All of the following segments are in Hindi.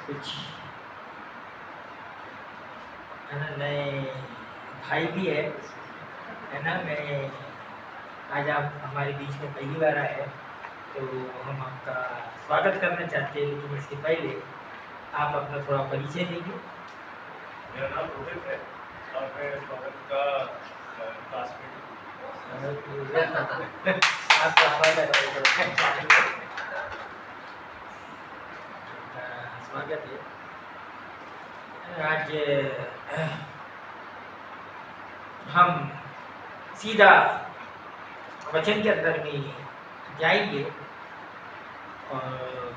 कुछ है ना नए भाई भी है ना। मैं आज आप हमारे बीच में पहली बार आए हैं, तो हम आपका स्वागत करना चाहते हैं, लेकिन इसके पहले आप अपना थोड़ा परिचय देंगे। मेरा नाम रोहित है और मैं स्वागत का क्लासमेट आपका स्वागत है। आज हम सीधा वचन के अंदर में जाएंगे और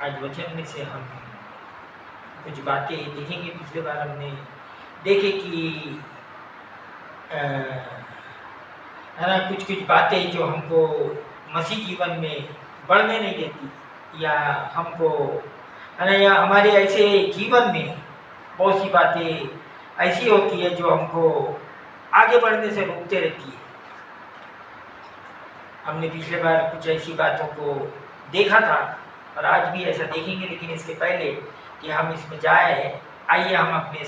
आज वचन में से हम कुछ बातें देखेंगे। पिछले बार हमने देखे कि है ना कुछ बातें जो हमको मसीह जीवन में बढ़ने नहीं देती, या हमको है ना, या हमारे ऐसे जीवन में बहुत सी बातें ऐसी होती है जो हमको आगे बढ़ने से रोकते रहती है। हमने पिछले बार कुछ ऐसी बातों को देखा था और आज भी ऐसा देखेंगे, लेकिन इसके पहले कि हम इसमें जाए, आइए हम अपने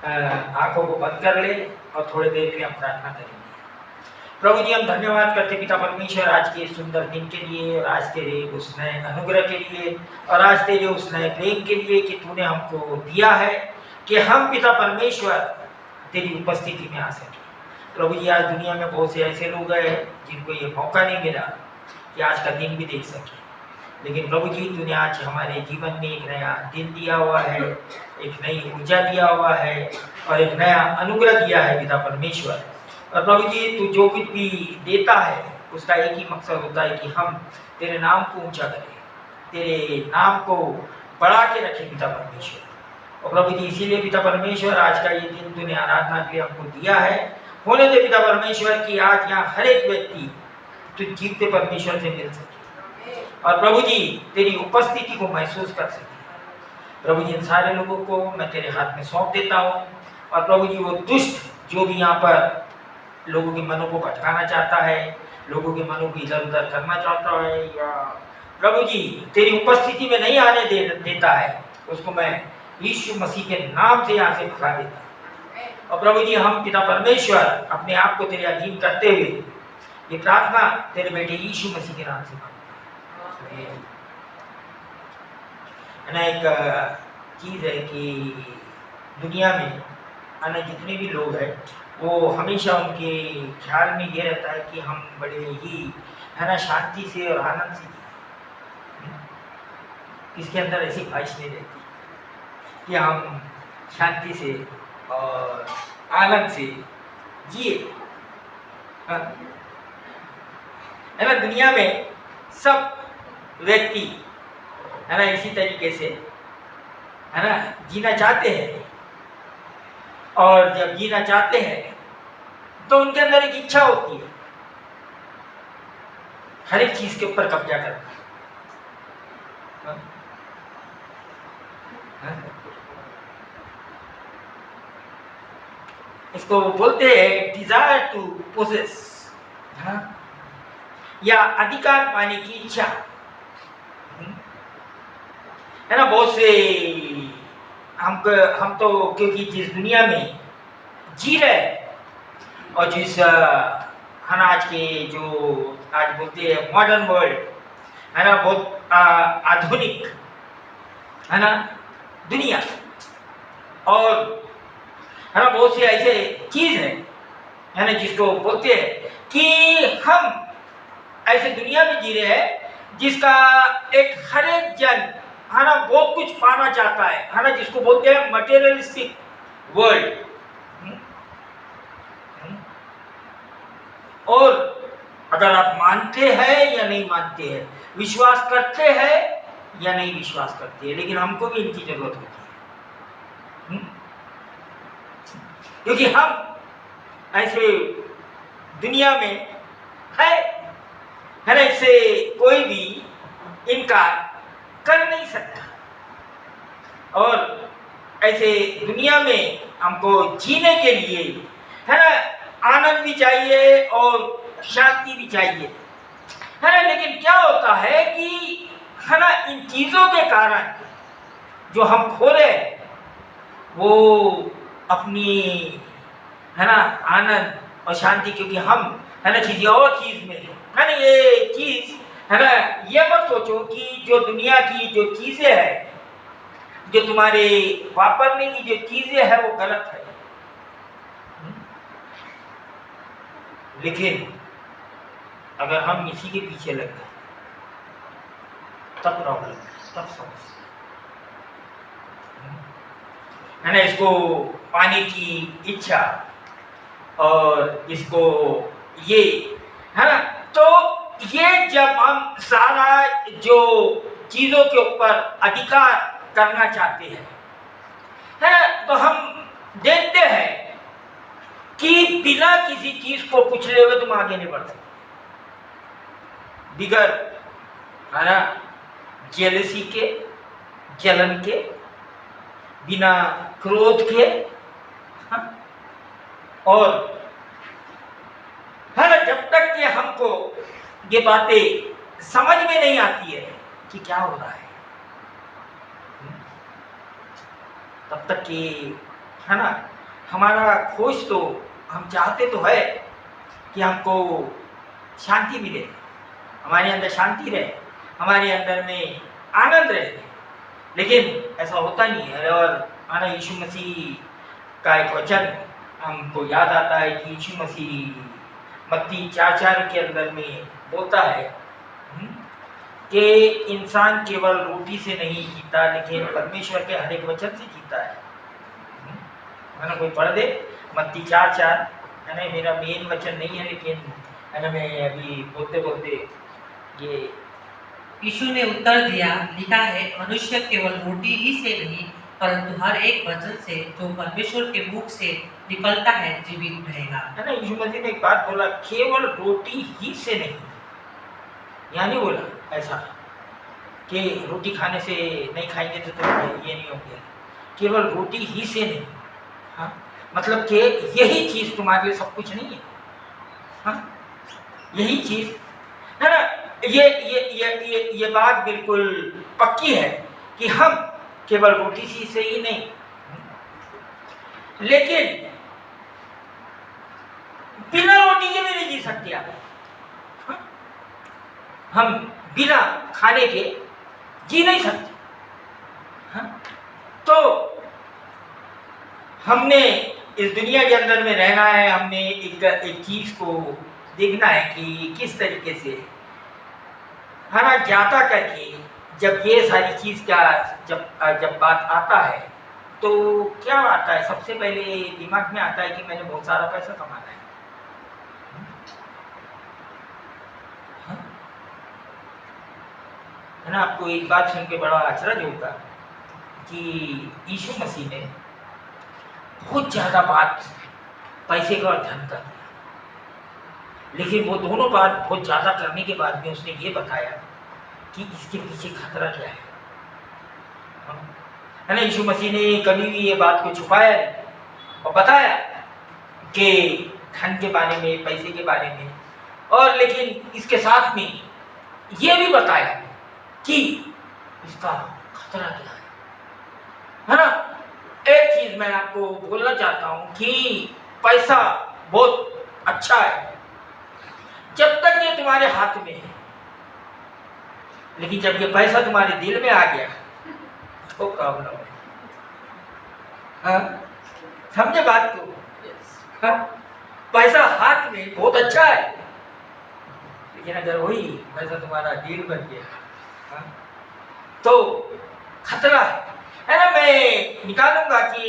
आंखों को बंद कर ले और थोड़ी देर के लिए हम प्रार्थना करेंगे। प्रभु जी, हम धन्यवाद करते पिता परमेश्वर आज के सुंदर दिन के लिए, और आज तेरे उस नए अनुग्रह के लिए, और आज तेरे उस नए प्रेम के लिए कि तूने हमको दिया है कि हम पिता परमेश्वर तेरी उपस्थिति में आ सके। प्रभु जी, आज दुनिया में बहुत से ऐसे लोग हैं जिनको ये मौका नहीं मिला कि आज का दिन भी देख सके, लेकिन प्रभु जी तूने आज हमारे जीवन में एक नया दिन दिया हुआ है, एक नई ऊर्जा दिया हुआ है और एक नया अनुग्रह दिया है पिता परमेश्वर। और प्रभु जी, तू जो कुछ भी देता है उसका एक ही मकसद होता है कि हम तेरे नाम को ऊंचा करें, तेरे नाम को बढ़ा के रखें पिता परमेश्वर। और प्रभु जी, इसीलिए पिता परमेश्वर आज का ये दिन तूने आराधना के लिए हमको दिया है। होने दे पिता परमेश्वर कि आज यहाँ हर एक व्यक्ति तू जीवते परमेश्वर से मिल सके और प्रभु जी तेरी उपस्थिति को महसूस कर सके। प्रभु जी, इन सारे लोगों को मैं तेरे हाथ में सौंप देता हूँ, और प्रभु जी वो दुष्ट जो भी यहाँ पर लोगों के मनों को भटकाना चाहता है, लोगों के मनों को इधर उधर करना चाहता है, या प्रभु जी तेरी उपस्थिति में नहीं आने देता है, उसको मैं यीशु मसीह के नाम से यहाँ से भगा देता हूँ। और प्रभु जी, हम पिता परमेश्वर अपने आप को तेरे अधीन करते हुए ये प्रार्थना तेरे बेटे यीशु मसीह के नाम से मांगते हैं। एक चीज़ है कि दुनिया में अन्य जितने भी लोग हैं वो हमेशा उनके ख्याल में ये रहता है कि हम बड़े ही है ना शांति से और आनंद से जिए। किसके अंदर ऐसी ख्वाहिश नहीं रहती कि हम शांति से और आनंद से जिए। है ना, दुनिया में सब व्यक्ति है ना इसी तरीके से है ना जीना चाहते हैं, और जब जीना चाहते हैं तो उनके अंदर एक इच्छा होती है हर एक चीज के ऊपर कब्जा करना। इसको बोलते हैं डिजायर टू पोजेस, या अधिकार पाने की इच्छा। है ना, बहुत से हम तो क्योंकि जिस दुनिया में जी रहे और जिस है ना आज के जो आज बोलते हैं मॉडर्न वर्ल्ड है ना, बहुत आधुनिक है ना दुनिया, और है ना बहुत से ऐसे चीज है ना जिसको बोलते हैं कि हम ऐसे दुनिया में जी रहे हैं जिसका एक हर एक जन है ना बहुत कुछ पाना चाहता है ना, जिसको बोलते हैं मटेरियलिस्टिक वर्ल्ड। और अगर आप मानते हैं या नहीं मानते हैं, विश्वास करते हैं या नहीं विश्वास करते हैं, लेकिन हमको भी इनकी जरूरत होती है, क्योंकि हम ऐसे दुनिया में है ना, इससे कोई भी इनकार कर नहीं सकता। और ऐसे दुनिया में हमको जीने के लिए है ना आनंद भी चाहिए और शांति भी चाहिए है ना, लेकिन क्या होता है कि है ना इन चीज़ों के कारण जो हम खो रहे हैं वो अपनी, है ना, आनंद और शांति, क्योंकि हम, है ना, किसी और चीज़ में, है ना, ये चीज़, है ना, ये मत सोचो कि जो दुनिया की जो चीज़ें हैं, जो तुम्हारे वापरने की जो चीज़ें हैं वो गलत है। लेकिन अगर हम इसी के पीछे लग गए तब प्रॉब्लम, तब समस्या, है ना। इसको पाने की इच्छा और इसको ये, है ना, तो ये जब हम सारा जो चीज़ों के ऊपर अधिकार करना चाहते हैं, है ना, तो हम देखते हैं कि बिना किसी चीज को कुचले हुए तुम आगे नहीं बढ़ सकते, बिगर, है ना, जेलसी के, जलन के, बिना क्रोध के, हाँ? और, है ना, जब तक कि हमको ये बातें समझ में नहीं आती है कि क्या हो रहा है, तब तक कि, है ना, हमारा खोज तो, हम चाहते तो है कि हमको शांति मिले, हमारे अंदर शांति रहे, हमारे अंदर में आनंद रहे, लेकिन ऐसा होता नहीं है। और माना यीशु मसीह का एक वचन हमको याद आता है कि यीशु मसीह मत्ती 4:4 के अंदर में बोलता है कि इंसान केवल रोटी से नहीं जीता, लेकिन परमेश्वर के हर एक वचन से जीता है ना। कोई पढ़ दे मत्ती 4:4, है ना, मेरा मेन वचन नहीं है, लेकिन, है ना, मैं अभी बोलते बोलते ये। यीशु ने उत्तर दिया, लिखा है, मनुष्य केवल रोटी ही से नहीं परंतु हर एक वचन से जो परमेश्वर के मुख से निकलता है जीवित रहेगा। है ना, यीशु मसीह ने एक बात बोला, केवल रोटी ही से नहीं, यहाँ नहीं बोला ऐसा कि रोटी खाने से नहीं खाएंगे तो ये नहीं हो गया, केवल रोटी ही से नहीं, हाँ, मतलब कि यही चीज़ तुम्हारे लिए सब कुछ नहीं है, हाँ, यही चीज़, है ना। ये बात बिल्कुल पक्की है कि हम केवल रोटी से ही नहीं, लेकिन बिना रोटी के भी नहीं जी सकते आप, हाँ? हम बिना खाने के जी नहीं सकते, हाँ? तो हमने इस दुनिया के अंदर में रहना है, हमने एक चीज को देखना है कि किस तरीके से, है ना, ज्यादा करके जब ये सारी चीज का जब बात आता है तो क्या आता है, सबसे पहले दिमाग में आता है कि मैंने बहुत सारा पैसा कमाना है, हाँ? है ना। आपको एक बात सुन के बड़ा आश्चर्य होगा कि यीशु मसीह ने बहुत ज़्यादा बात पैसे का और धन का किया, लेकिन वो दोनों बात बहुत ज़्यादा करने के बाद में उसने ये बताया कि इसके पीछे खतरा क्या है, है ना। यीशु मसीह ने कभी भी ये बात को छुपाया नहीं और बताया कि धन के बारे में, पैसे के बारे में, और लेकिन इसके साथ में ये भी बताया कि इसका खतरा क्या है ना। एक चीज मैं आपको बोलना चाहता हूं कि पैसा बहुत अच्छा है जब तक ये तुम्हारे हाथ में है, लेकिन जब ये पैसा तुम्हारे दिल में आ गया तो प्रॉब्लम है, हाँ? समझे बात को, हाँ? पैसा हाथ में बहुत अच्छा है, लेकिन अगर वही पैसा तुम्हारा दिल बन गया, हाँ? तो खतरा है ना। मैं निकालूंगा कि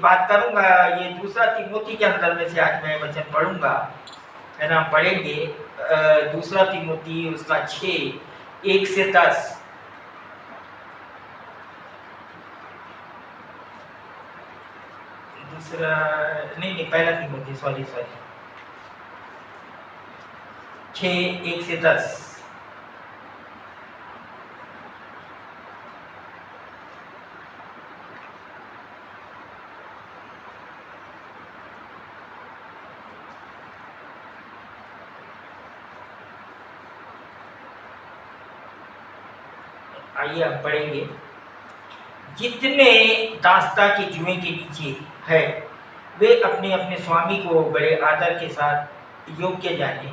बात करूंगा, ये 2 तीमोथी के अंदर में से आज मैं वचन पढ़ूंगा, है ना, पढ़ेंगे 2 तीमोथी उसका 6:1-10। पहला तीमोथी, सॉरी 6:1-10। आइए हम पढ़ेंगे। जितने दास्ता के जुए के नीचे है वे अपने अपने स्वामी को बड़े आदर के साथ योग्य जाने,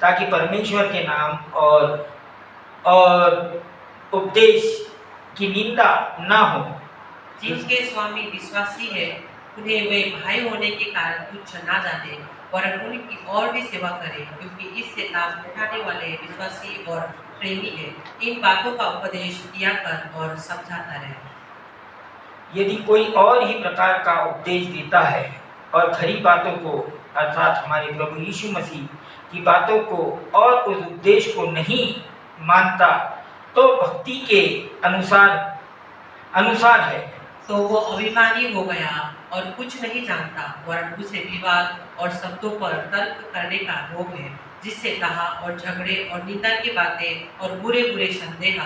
ताकि परमेश्वर के नाम और उपदेश की निंदा ना हो। जिनके स्वामी विश्वासी है उन्हें वे भाई होने के कारण तुच्छ ना जाने, वरन उनकी और भी सेवा करें, क्योंकि इससे लाभ उठाने वाले विश्वासी और प्रेमी है। इन बातों का उपदेश दिया कर और समझाता रहे। यदि कोई और ही प्रकार का उपदेश देता है और खरी बातों को अर्थात हमारे प्रभु यीशु मसीह की बातों को और उस उपदेश को नहीं मानता, तो भक्ति के अनुसार है। तो वो अभिमानी हो गया और कुछ नहीं जानता, वरन उसे विवाद और शब्दों पर तर्क करने का रोग है, जिससे कहा और झगड़े और निंदा की बातें और बुरे बुरे संदेह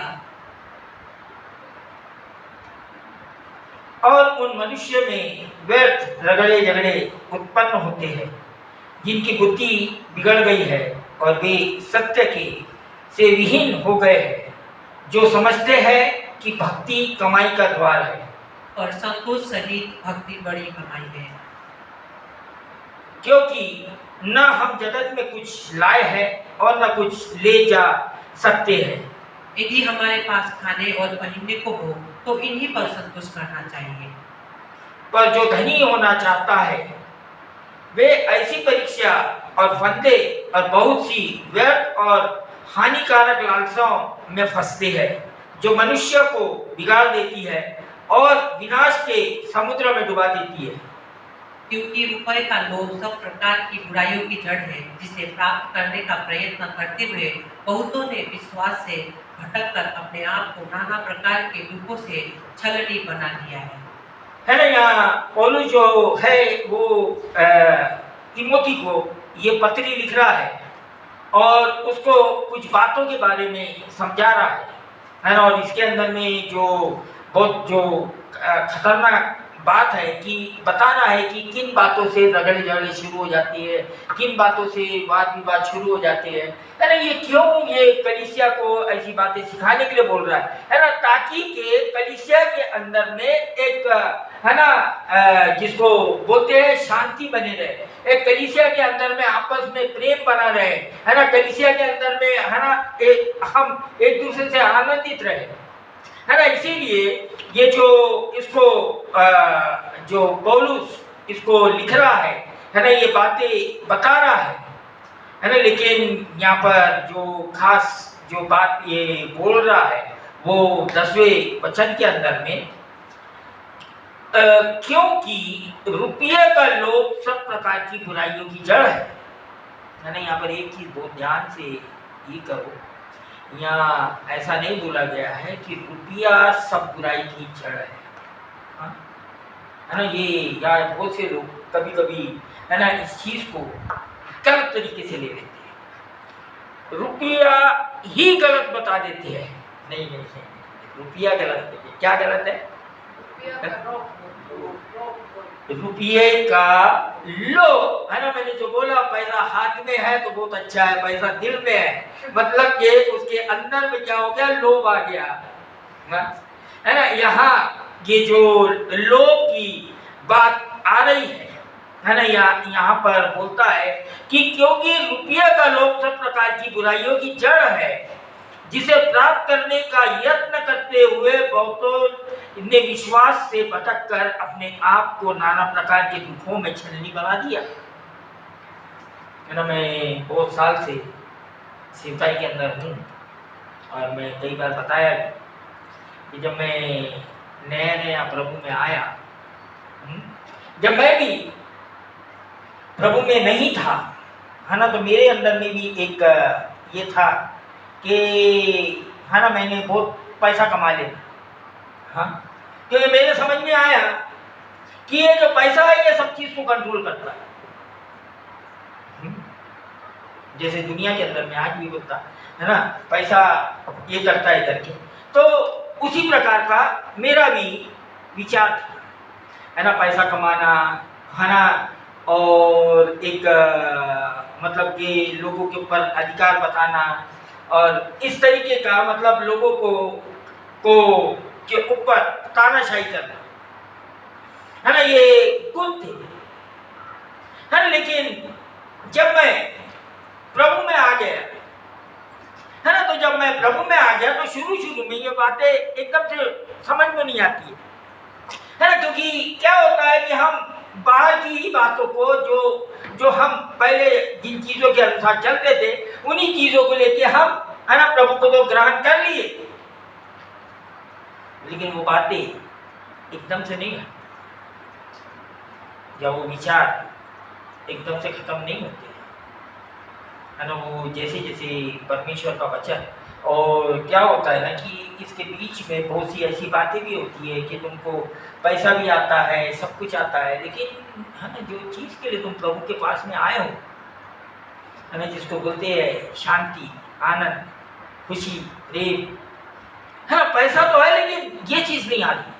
और उन मनुष्य में व्यर्थ रगड़े झगड़े उत्पन्न होते हैं, जिनकी बुद्धि बिगड़ गई है और वे सत्य के से विहीन हो गए हैं, जो समझते हैं कि भक्ति कमाई का द्वार है और संतोष सहित भक्ति बड़ी कमाई है। क्योंकि न हम जगत में कुछ लाए हैं और न कुछ ले जा सकते हैं। यदि हमारे पास खाने और पहनने को हो तो इन्हीं पर संतोष करना चाहिए। पर जो धनी होना चाहता है वे ऐसी परीक्षा और फंदे और बहुत सी व्यर्थ और हानिकारक लालसाओं में फंसते हैं, जो मनुष्य को बिगाड़ देती है और विनाश के समुद्र में डुबा देती है। क्योंकि रुपए का लोभ सब प्रकार की बुराइयों की जड़ है, जिसे प्राप्त करने का प्रयत्न करते हुए बहुतों ने विश्वास से भटक कर अपने आप को नाना प्रकार के दुखों से छलनी बना लिया है ना। यहाँ पौलुस जो है वो तिमोथी को ये पत्री लिख रहा है और उसको कुछ बातों के बारे में समझा रहा है ना। और इसके अंदर में जो बहुत जो खतरनाक बात है कि बताना है कि किन बातों से रगड़े झगड़े शुरू हो जाती है, किन बातों से वाद विवाद शुरू हो जाते हैं, है ना। ये क्यों ये कलीसिया को ऐसी बातें सिखाने के लिए बोल रहा है ना, ताकि के कलीसिया के अंदर में एक है ना जिसको बोलते हैं शांति बने रहे, एक कलीसिया के अंदर में आपस में प्रेम बना रहे, है ना। कलीसिया के अंदर में है ना हम एक दूसरे से आनंदित रहे, है ना। इसीलिए ये जो इसको जो पौलुस इसको लिख रहा है ना, ये बातें बता रहा है ना। लेकिन यहाँ पर जो खास जो बात ये बोल रहा है वो 10वें वचन के अंदर में क्योंकि रुपये का लोभ सब प्रकार की बुराइयों की जड़ है ना। यहाँ पर एक चीज बहुत ध्यान से ये करो, यहाँ ऐसा नहीं बोला गया है कि रुपया सब बुराई की जड़ है, है ना। ये या बहुत से लोग कभी कभी है ना इस चीज को गलत तरीके से ले लेते हैं, रुपया ही गलत बता देते हैं। नहीं नहीं नहीं, रुपया गलत नहीं है। क्या गलत है? रुपये का लोभ, है ना। मैंने जो बोला पैसा हाथ में है तो बहुत अच्छा है, पैसा दिल में है मतलब कि उसके अंदर में क्या हो गया, लोभ आ गया, है ना। यहाँ ये जो लोभ की बात आ रही है ना, यहाँ पर बोलता है कि क्योंकि रुपये का लोभ सब प्रकार की बुराइयों की जड़ है, जिसे प्राप्त करने का यत्न करते हुए बहुतों ने विश्वास से भटक कर अपने आप को नाना प्रकार के दुखों में छलनी बना दिया, है ना। मैं बहुत साल से सेवकाई के अंदर हूँ और मैं कई बार बताया कि जब मैं नया नया प्रभु में आया, जब मैं भी प्रभु में नहीं था, है ना, तो मेरे अंदर में भी एक ये था कि है ना मैंने बहुत पैसा कमा लिया, हाँ। तो ये मेरे समझ में आया कि ये जो पैसा है ये सब चीज को कंट्रोल करता है, जैसे दुनिया के अंदर में आज भी होता है ना, पैसा ये करता है करके। तो उसी प्रकार का मेरा भी विचार था, है ना, पैसा कमाना, है ना, और एक मतलब कि लोगों के ऊपर अधिकार बताना और इस तरीके का मतलब लोगों को को के ऊपर तानाशाही करना, है ना, ये गुण थे, है ना। लेकिन जब मैं प्रभु में आ गया, है ना, तो जब मैं प्रभु में आ गया तो शुरू शुरू में ये बातें एकदम से समझ में नहीं आती है ना, क्योंकि क्या होता है कि हम बाहर की ही बातों को जो हम पहले जिन चीजों के अनुसार चलते थे उन्हीं चीजों को लेके हम, है ना, प्रभु को तो ग्रहण कर लिए, लेकिन वो बातें एकदम से नहीं है, या वो विचार एकदम से खत्म नहीं होते, है ना। वो जैसे जैसे परमेश्वर का वचन, और क्या होता है ना कि इसके बीच में बहुत सी ऐसी बातें भी होती है कि तुमको पैसा भी आता है, सब कुछ आता है, लेकिन है ना जो चीज़ के लिए तुम प्रभु के पास में आए हो, है ना, जिसको बोलते हैं शांति, आनंद, खुशी, प्रेम, है ना, पैसा तो है लेकिन ये चीज़ नहीं आ रही,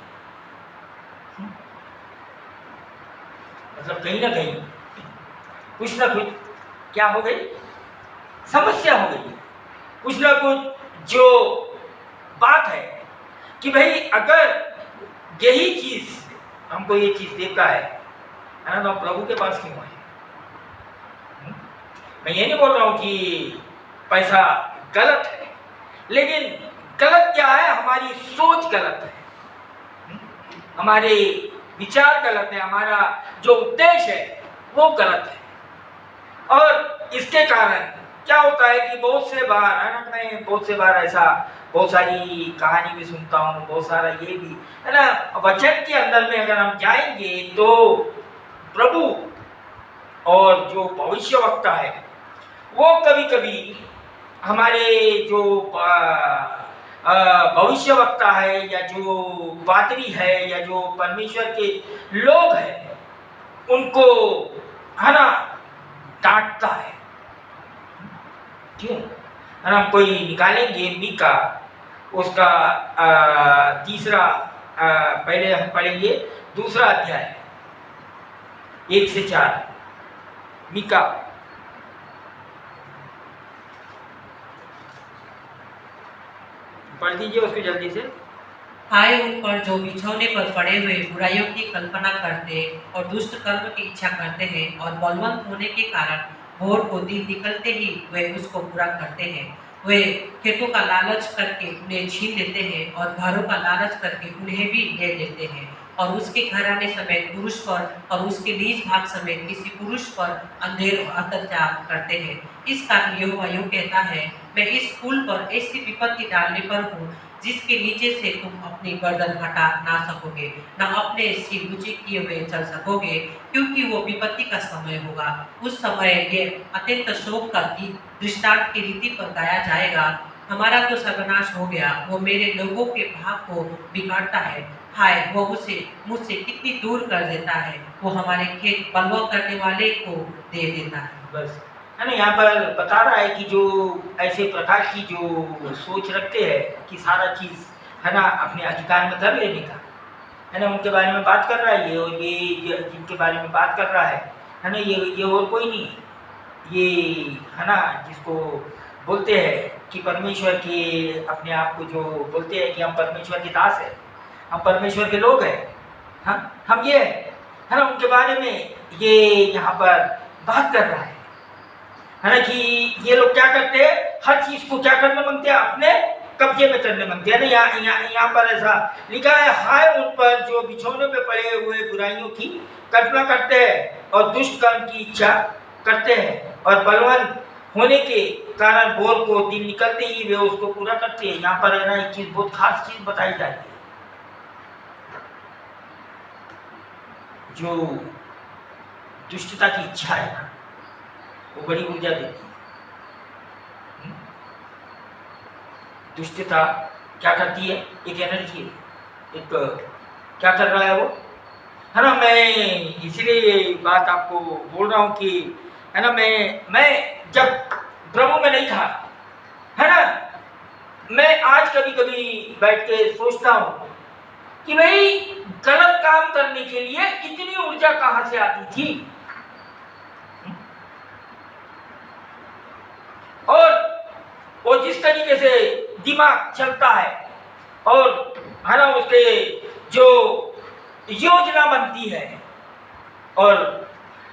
मतलब कहीं ना कहीं कुछ ना कुछ क्या हो गई, समस्या हो गई, कुछ ना कुछ जो बात है कि भाई अगर यही चीज हमको ये चीज देता है ना, तो हम प्रभु के पास क्यों आए। मैं ये नहीं बोल रहा हूं कि पैसा गलत है, लेकिन गलत क्या है, हमारी सोच गलत है, हमारे विचार गलत है, हमारा जो उद्देश्य है वो गलत है। और इसके कारण क्या होता है कि बहुत से बार, है ना, मैं बहुत से बार ऐसा बहुत सारी कहानी भी सुनता हूँ, बहुत सारा ये भी, है ना, वचन के अंदर में अगर हम जाएंगे तो प्रभु और जो भविष्यवक्ता है वो कभी कभी हमारे जो भविष्यवक्ता है या जो पादरी है या जो परमेश्वर के लोग हैं उनको, है ना, डांटता है। क्यों, है ना, कोई निकालेंगे मीका, उसका तीसरा, पहले हम पढ़ेंगे दूसरा अध्याय 1 से 4, मीका। पढ़ दीजिए उसको जल्दी से। हाय उन पर जो बिछौने पर पड़े हुए बुराइयों की कल्पना करते और दुष्ट कर्म की इच्छा करते हैं, और बलवंत होने के कारण भोर को दिन निकलते ही वे उसको पूरा करते हैं। वे खेतों का लालच करके उन्हें छीन लेते हैं और घरों का लालच करके उन्हें भी ले लेते हैं, और उसके घराने समेत पुरुष पर और उसके निज भाग समेत किसी पुरुष पर अंधेर अत्याचार करते हैं। इस कारण यहोवा यूं कहता है, मैं इस पुल पर ऐसी विपत्ति डालने पर हूँ जिसके नीचे से तुम अपनी गर्दन हटा ना सकोगे, न अपने सिर ऊंचे किए हुए चल सकोगे, क्योंकि वो विपत्ति का समय होगा। उस समय ये अत्यंत शोक का गीत दृष्टांत की रीति पर गाया जाएगा। हमारा तो सर्वनाश हो गया, वो मेरे लोगों के भाग को बिगाड़ता है। हाय, वो मुझसे कितनी दूर कर देता है, वो हमारे खेत बलवा करने वाले को दे देता है। बस, है ना, यहाँ पर बता रहा है कि जो ऐसे प्रकार की जो सोच रखते हैं कि सारा चीज़, है ना, अपने अधिकार में कर लेने का, है ना, उनके बारे में बात कर रहा है ये, और ये जिनके बारे में बात कर रहा है ना, ये और कोई नहीं, ये, है ना, जिसको बोलते हैं कि परमेश्वर के, अपने आप को जो बोलते हैं कि हम परमेश्वर के दास हैं, हम परमेश्वर के लोग हैं, हम ये है ना, उनके बारे में ये यहाँ पर बात कर रहा है ना, कि ये लोग क्या करते हैं, हर चीज को क्या करने मांगते हैं, अपने कब्जे में करने मांगते हैं ना। यहाँ पर ऐसा लिखा है, हाय उन पर जो बिछौने पे पड़े हुए बुराइयों की कल्पना करते हैं और दुष्ट कर्म की इच्छा करते हैं, और बलवान होने के कारण भोर को दिन निकलते ही वे उसको पूरा करते हैं। यहाँ पर है ना एक चीज, बहुत खास चीज बताई जाती है, जो दुष्टता की इच्छा है ना, वो बड़ी ऊर्जा देती है। दुष्टता क्या करती है, एक एनर्जी है, एक क्या कर रहा है वो, है ना। मैं इसीलिए बात आपको बोल रहा हूँ कि, है ना, मैं जब प्रभु में नहीं था, है ना, मैं आज कभी कभी बैठ के सोचता हूँ कि भाई गलत काम करने के लिए इतनी ऊर्जा कहाँ से आती थी, और वो जिस तरीके से दिमाग चलता है और है ना उसके जो योजना बनती है, और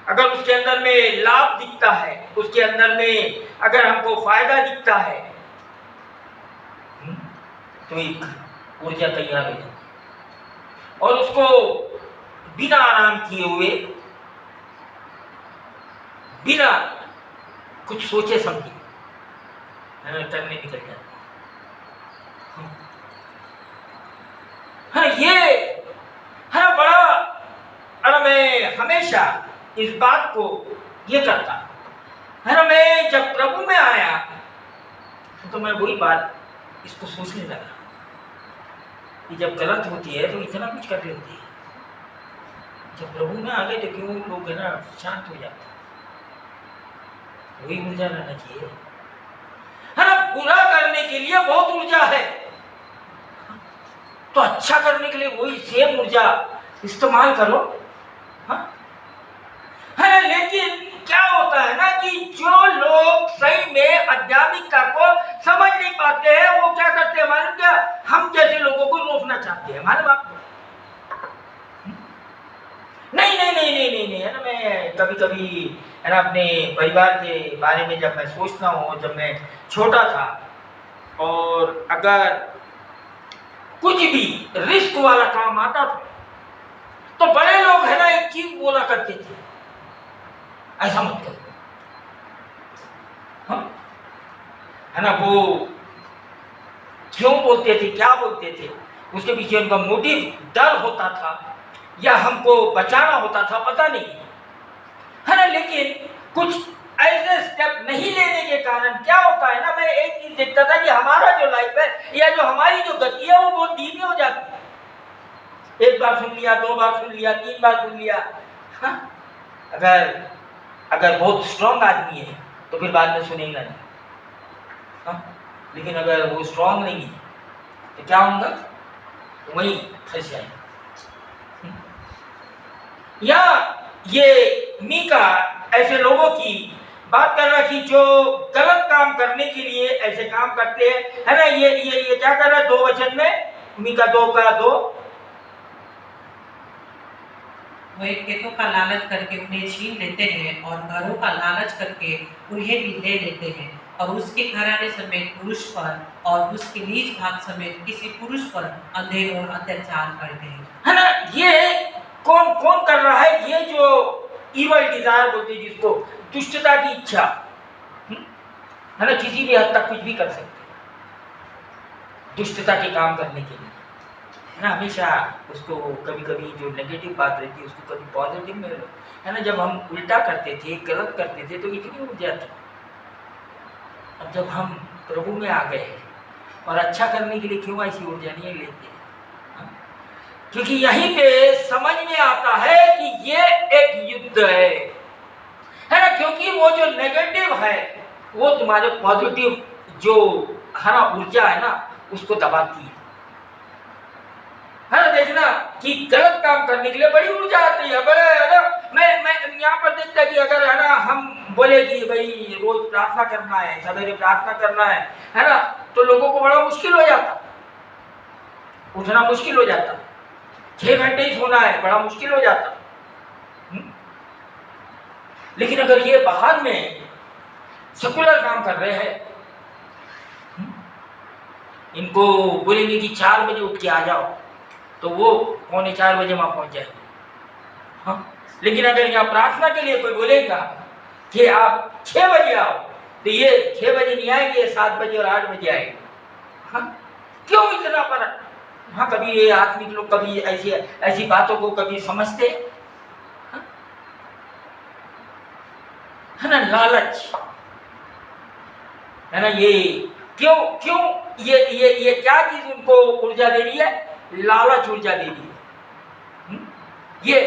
अगर उसके अंदर में लाभ दिखता है, उसके अंदर में अगर हमको फायदा दिखता है, तो एक ऊर्जा तैयार हो जाती है और उसको बिना आराम किए हुए, बिना कुछ सोचे समझे करने निकल जाते हैं। ये है बड़ा, और मैं हमेशा इस बात को ये करता है ना, मैं जब प्रभु में आया तो मैं वही बात इसको सोचने लगा कि जब गलत होती है तो इतना कुछ कर लेती है, जब प्रभु में आ गए तो क्यों लोग है ना शांत हो जाते, वही ऊर्जा रहना चाहिए है ना। बुरा करने के लिए बहुत ऊर्जा है, तो अच्छा करने के लिए वही सेम ऊर्जा इस्तेमाल करो, है ना। लेकिन क्या होता है ना कि जो लोग सही में आध्यात्मिकता को समझ नहीं पाते हैं, वो क्या करते हैं मालूम क्या, हम जैसे लोगों को रोकना चाहते हैं, मालूम आपको। नहीं नहीं नहीं नहीं नहीं नहीं है ना, मैं कभी कभी है ना अपने परिवार के बारे में जब मैं सोचता हूँ, जब मैं छोटा था और अगर कुछ भी रिस्क वाला काम आता था तो बड़े लोग है ना एक चीज बोला करते थे, ऐसा मत करो, है ना। वो क्यों बोलते थे, क्या बोलते थे, उसके पीछे उनका मोटिव डर होता था या हमको बचाना होता था, पता नहीं, है ना। लेकिन कुछ ऐसे स्टेप नहीं लेने के कारण क्या होता है ना, मैं एक चीज देखता था कि हमारा जो लाइफ है या जो हमारी जो गति है वो बहुत धीमी हो जाती है। एक बार सुन लिया, दो बार सुन लिया, तीन बार सुन लिया, हाँ? अगर बहुत स्ट्रांग आदमी है तो फिर बाद में सुनेगा नहीं, हाँ? लेकिन अगर वो स्ट्रांग नहीं है तो क्या होगा, तो वही फंस जाएगा। या ये मीका ऐसे लोगों की बात कर रहा कि जो गलत काम करने के लिए ऐसे काम करते हैं, है ना। ये क्या कर रहा है, 2 वचन में, मीका 2:2, वे खेतों का लालच करके उन्हें छीन लेते हैं और घरों का लालच करके उन्हें भी ले लेते हैं, और उसके घराने समेत पुरुष पर और उसके नीच भाग समेत किसी पुरुष पर अंधेर और अत्याचार करते हैं, है ना। ये कौन कौन कर रहा है, ये जो इवल डिजायर बोलते हैं जिसको, दुष्टता की इच्छा, है ना। किसी भी हद तक कुछ भी कर सकते दुष्टता के काम करने के लिए, है ना। हमेशा उसको कभी कभी जो नेगेटिव बात रहती है उसको कभी पॉजिटिव में, है ना। जब हम उल्टा करते थे, गलत करते थे तो इतनी ऊर्जा थी। अब जब हम प्रभु में आ गए और अच्छा करने के लिए क्यों ऐसी ऊर्जा नहीं लेते, क्योंकि यहीं पे समझ में आता है कि ये एक युद्ध है ना। क्योंकि वो जो नेगेटिव है वो तुम्हारे पॉजिटिव जो है ना ऊर्जा है ना उसको दबाती है ना। देखना कि गलत काम करने के लिए बड़ी ऊर्जा आती है, बड़े है ना। मैं यहाँ पर देखता कि अगर है ना हम बोले कि भाई रोज प्रार्थना करना है, सवेरे प्रार्थना करना है ना, तो लोगों को बड़ा मुश्किल हो जाता, उठना मुश्किल हो जाता, 6 घंटे ही सोना है, बड़ा मुश्किल हो जाता। लेकिन अगर ये बाहर में सेकुलर काम कर रहे हैं, इनको बोलेंगे कि 4 बजे उठ के आ जाओ, तो वो 3:45 बजे वहां पहुंच जाएंगे, हाँ। लेकिन अगर यहाँ प्रार्थना के लिए कोई बोलेगा कि आप 6 बजे आओ, तो ये 6 बजे नहीं आएंगे, 7 बजे और 8 बजे आएंगे, हाँ। क्यों इतना फर्क? हाँ, कभी ये आदमी लोग कभी ऐसी बातों को कभी समझते, हाँ? है ना। लालच, है ना। ये क्यों क्यों ये क्या चीज उनको ऊर्जा दे रही है, लालच ऊर्जा दे रही है, ये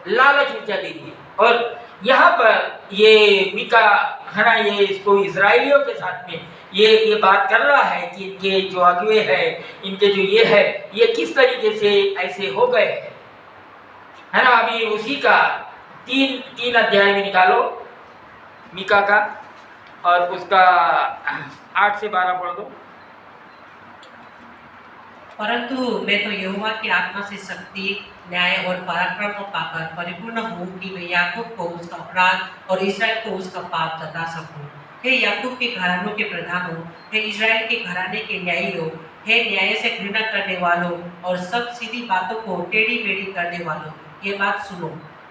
लालच ऊर्जा दे रही है। और यहाँ पर ये मीका है ना, ये इसको इजराइलियों के साथ में ये बात कर रहा है कि इनके जो अगुए हैं, इनके जो ये है, ये किस तरीके से ऐसे हो गए, है ना। अभी उसी का 3 अध्याय में निकालो मीका का, और उसका 8 से 12 पढ़ दो। परंतु मैं तो यहोवा की आत्मा से शक्ति, न्याय और पराक्रम को पाकर परिपूर्ण हूँ कि मैं याकूब को उसका अपराध और इस्राएल को उसका पाप जता सकूं। हे याकूब के घरानों के प्रधानों, हे इस्राएल के घराने के न्यायियों, हे न्याय से घृणा करने वालों और सब सीधी बातों को टेढ़ी मेढ़ी करने वालों, ये बात सुनो।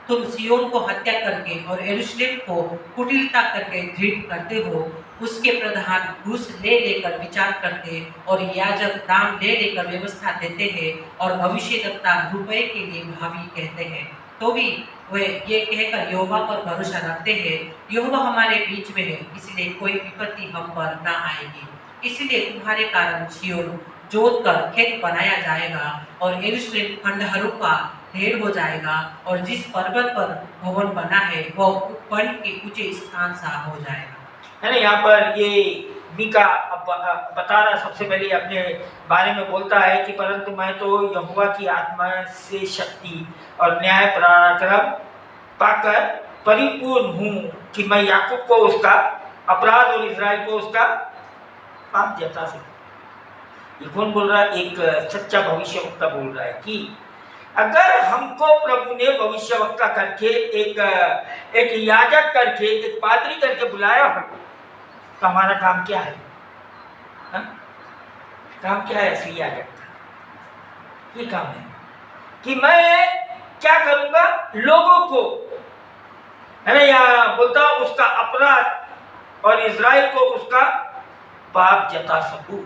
तुम सियोन को हत्या करके और यरूशलेम को कुटिलता करके दृढ़ करते हो। उसके प्रधान घूस ले लेकर विचार करते और याजक दाम ले लेकर व्यवस्था देते हैं और भविष्यद्वक्ता रुपए के लिए भावी कहते हैं। तो भी वे ये कहकर यहोवा पर भरोसा रखते हैं, यहोवा हमारे बीच में है, इसलिए कोई विपत्ति हम पर ना आएगी। इसलिए तुम्हारे कारण सियोन जोत कर खेत बनाया जाएगा और यरूशलेम खंडहरों का ढेर हो जाएगा और जिस पर्वत पर भवन बना है वह वन के ऊंचे स्थान सा हो जाएगा। है ना। यहाँ पर ये मीका बता रहा, सबसे पहले अपने बारे में बोलता है कि परंतु मैं तो यहोवा की आत्मा से शक्ति और न्याय पराक्रम पाकर परिपूर्ण हूँ कि मैं याकूब को उसका अपराध और इस्राएल को उसका पाप जता सकूं। ये कौन बोल रहा है? एक सच्चा भविष्यवक्ता बोल रहा है कि अगर हमको प्रभु ने भविष्यवक्ता करके एक याजक करके एक पादरी करके बुलाया हो तो हमारा काम क्या है? हा? काम क्या है असली याजक का? ये काम है कि मैं क्या करूंगा, लोगों को, है ना, यहाँ बोलता हूं उसका अपराध और इज़राइल को उसका पाप जता सकूं।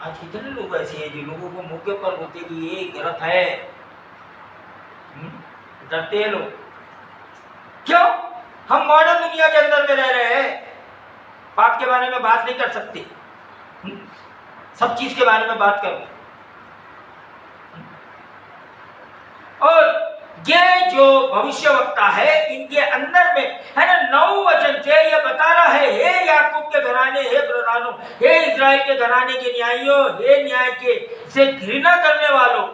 आज कितने लोग ऐसे हैं जो लोगों को मौके पर बोलते कि ये गलत है, डरते हैं लोग। क्यों? हम मॉडर्न दुनिया के अंदर में रह रहे हैं, पाप के बारे में बात नहीं कर सकते, सब चीज के बारे में बात करो। और ये जो भविष्यवक्ता है इनके अंदर में, है ना, 9 वचन से ये बता रहा है, हे याकूब के घराने, हे प्रधानों, हे इज़राइल के घराने के न्यायियों, हे न्याय के से घृणा करने वालों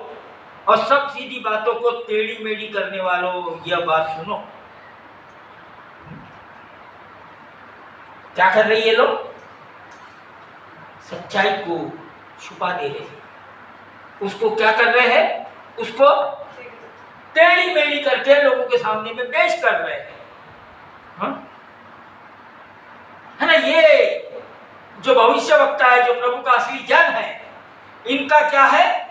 और सब सीधी बातों को टेढ़ी मेढ़ी करने वालों, यह बात सुनो। क्या कर रही है लोग? सच्चाई को छुपा दे रहे हैं, उसको क्या कर रहे हैं? उसको टेढ़ी मेढ़ी करके लोगों के सामने में पेश कर रहे हैं। हाँ? है ना, ये जो भविष्यवक्ता है, जो प्रभु का असली जन है, इनका क्या है?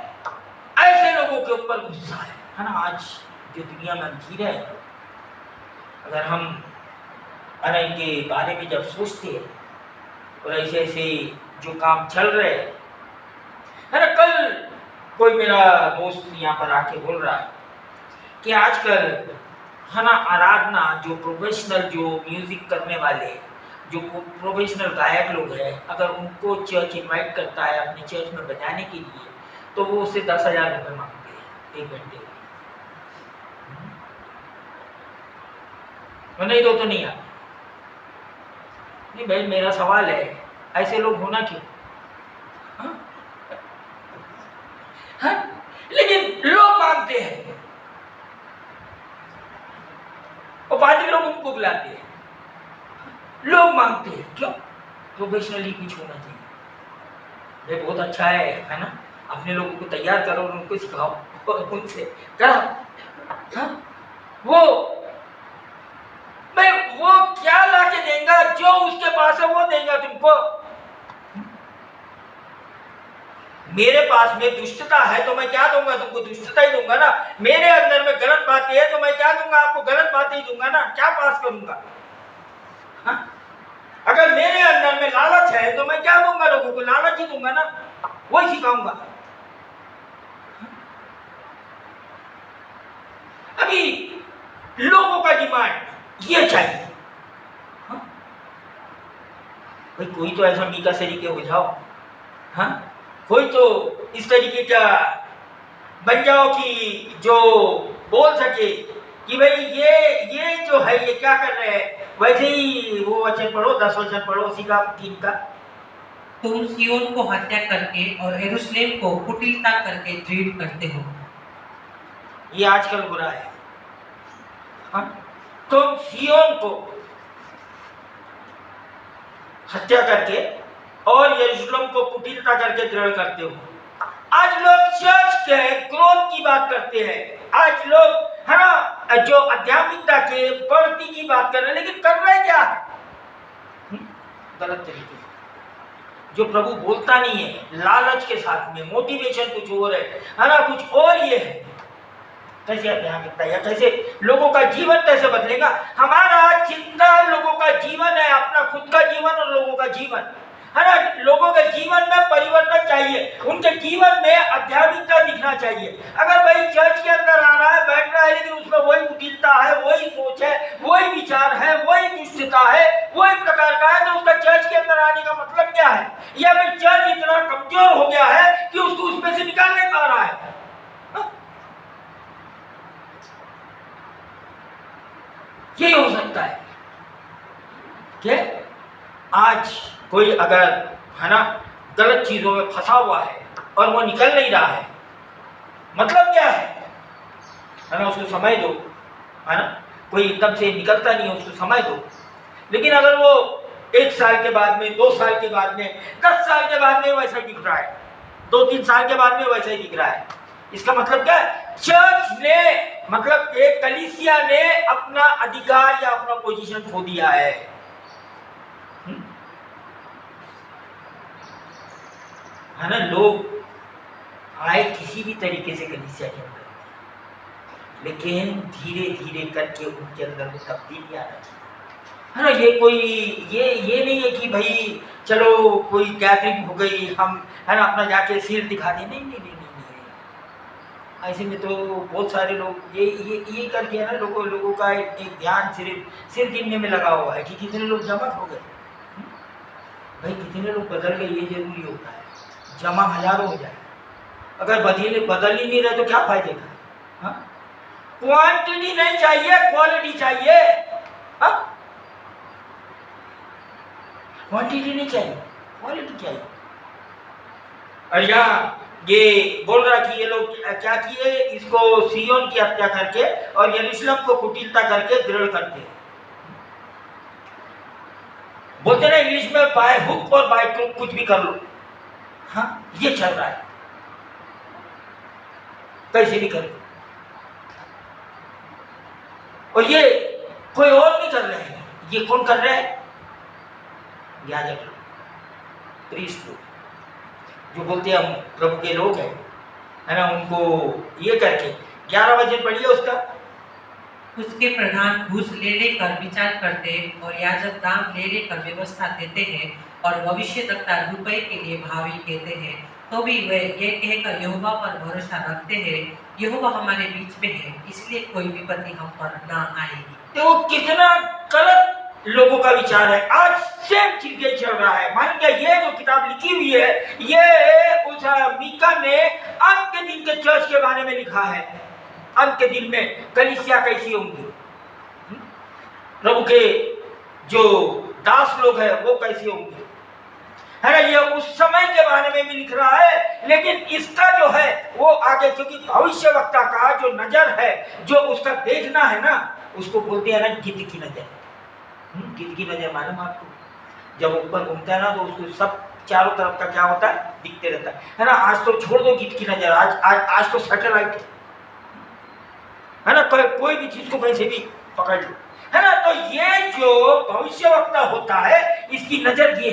ऐसे लोगों के ऊपर गुस्सा है ना। आज जो दुनिया में जी रहे हैं, अगर हम इनके बारे में जब सोचते हैं और ऐसे ऐसे जो काम चल रहे हैं, है ना, कल कोई मेरा दोस्त यहाँ पर आके बोल रहा है कि आजकल, है ना, आराधना जो प्रोफेशनल जो म्यूजिक करने वाले, जो प्रोफेशनल गायक लोग हैं, अगर उनको चर्च इनवाइट करता है अपने चर्च में बजाने के लिए तो वो उससे 10,000 रुपये मांगते हैं 1 घंटे। नहीं दो तो नहीं आता। नहीं भाई, मेरा सवाल है, ऐसे लोग होना क्यों? हाँ? हाँ? लेकिन लोग मांगते हैं और बाकी लोग उनको बुलाते हैं। लोग मांगते हैं, क्यों? प्रोफेशनली कुछ होना चाहिए। ये बहुत अच्छा है ना, अपने लोगों को तैयार करो और उनको सिखाओ और उनसे करो। हाँ? वो क्या ला के देगा? जो उसके पास है वो देगा तुमको। मेरे पास में दुष्टता है तो मैं क्या दूंगा तुमको? दुष्टता ही दूंगा ना। मेरे अंदर में गलत बातें है तो मैं क्या दूंगा आपको? गलत बातें ही दूंगा ना। क्या पास करूंगा? हाँ? अगर मेरे अंदर में लालच है तो मैं क्या दूंगा लोगों को? लालच ही दूंगा ना, वही सिखाऊंगा। अभी लोगों का डिमांड ये चाहिए। हाँ? भाई कोई तो ऐसा मीका तरीके हो जाओ, हाँ? कोई तो इस तरीके का बन जाओ कि जो बोल सके कि भाई ये जो है ये क्या कर रहे हैं। वैसे ही वो वचन पढ़ो, 10 वचन पढ़ो उसी का 3 का। तुम सियोन को हत्या करके और यरूशलेम को कुटिलता करके दृढ़ करते हो। ये आजकल बुरा है। हाँ? तुम सियोन को हत्या करके और यरूशलेम को कुटिलता करके दृढ़ करते हो। आज लोग चर्च के ग्रोथ की बात करते हैं, आज लोग है ना जो आध्यात्मिकता के बढ़ती की बात कर रहे हैं, लेकिन कर रहे क्या है? गलत तरीके से। जो प्रभु बोलता नहीं है, लालच के साथ में मोटिवेशन कुछ और है ना, कुछ और ये है। कैसे आध्यात्मिकता या कैसे लोगों का जीवन कैसे बदलेगा? हमारा चिंता लोगों का जीवन है, अपना खुद का जीवन और लोगों का जीवन है ना। लोगों के जीवन में परिवर्तन चाहिए, उनके जीवन में आध्यात्मिकता दिखना चाहिए। अगर भाई चर्च के अंदर आ रहा है, बैठ रहा है, लेकिन उसमें वही कुटिलता है, वही सोच है, वही विचार है, वही दुष्टता है, वही प्रकार का है, तो उसका चर्च के अंदर आने का मतलब क्या है? या फिर चर्च इतना कमजोर हो गया है कि उसको उसमें से निकाल नहीं पा रहा है। ये हो सकता है कि आज कोई अगर है ना गलत चीजों में फंसा हुआ है और वो निकल नहीं रहा है, मतलब क्या है ना, उसको समय दो, है ना। कोई एकदम से निकलता नहीं है, उसको समय दो। लेकिन अगर वो 1 साल के बाद में, 2 साल के बाद में, 10 साल के बाद में वैसा दिख रहा है, 2-3 साल के बाद में वैसा ही दिख रहा है, इसका मतलब क्या है? चर्च ने, मतलब एक कलीसिया ने अपना अधिकार या अपना पोजीशन खो दिया है। है ना, लोग आए किसी भी तरीके से कलीसिया के अंदर, लेकिन धीरे धीरे करके उनके अंदर में तब्दीली आना चाहिए, है ना। ये कोई ये नहीं है कि भाई चलो कोई गैदरिंग हो गई, हम है ना अपना जाके सिर दिखा दें, नहीं नहीं नहीं नहीं, नहीं। ऐसे में तो बहुत सारे लोग ये करके है ना, लोगों का एक ध्यान सिर्फ सिर गिनने में लगा हुआ है कि कितने लोग जमा हो गए। भाई कितने लोग बदल गए ये जरूरी होता है, जमा हजारों हो जाए, अगर बदल ही नहीं रहे तो क्या फायदे का? हाँ, क्वांटिटी नहीं चाहिए, क्वालिटी चाहिए। हाँ, क्वांटिटी नहीं चाहिए, क्वालिटी चाहिए। और यहाँ ये बोल रहा कि ये लोग क्या किए, इसको सिय्योन की हत्या करके और यरूशलेम को कुटिलता करके दृढ़ करते, बोलते ना इंग्लिश में बाय हुक और बाय क्रुक कुछ भी कर लो। हाँ, ये चल रहा है, कैसे भी कर लो। और ये कोई और नहीं कर रहे हैं, ये कौन कर रहे हैं? याजक लोग, प्रीस्ट लोग, जो बोलते हैं हम प्रभु के लोग हैं, है ना। उनको ये करके 11 वचन पढ़िए उसका। उसके प्रधान घूस ले लेकर विचार करते और याजक दाम ले लेकर व्यवस्था देते हैं और भविष्यद्वक्ता रुपये के लिए भावी कहते हैं, तो भी वे ये कहकर यहोवा पर भरोसा रखते हैं, यहोवा हमारे बीच में है, इसलिए कोई विपत्ति हम पर ना आएगी। तो कितना गलत लोगों का विचार है। आज सेम चीज ये चल रहा है। मान लिया ये जो किताब लिखी हुई है, ये उस मीका ने अंत के दिन के चर्च के बारे में लिखा है। अंत के दिन में कलीसिया कैसी होंगी, प्रभु के जो दास लोग हैं वो कैसे होंगे, है ना। ये उस समय के बारे में भी लिख रहा है, लेकिन इसका जो है वो आगे, क्योंकि भविष्यवक्ता का जो नजर है, जो उसका देखना है ना, उसको बोलते हैं ना गिद्ध की नजर। गिद्ध की नजर मालूम आपको, जब ऊपर घूमता है ना तो उसको सब चारों तरफ का क्या होता है, दिखते रहता है ना। आज तो छोड़ दो गिद्ध की नजर, आज तो सैटेलाइट है ना, कोई भी चीज को कैसे भी पकड़ लो, है ना। तो ये जो भविष्यवक्ता होता है, इसकी नजर ये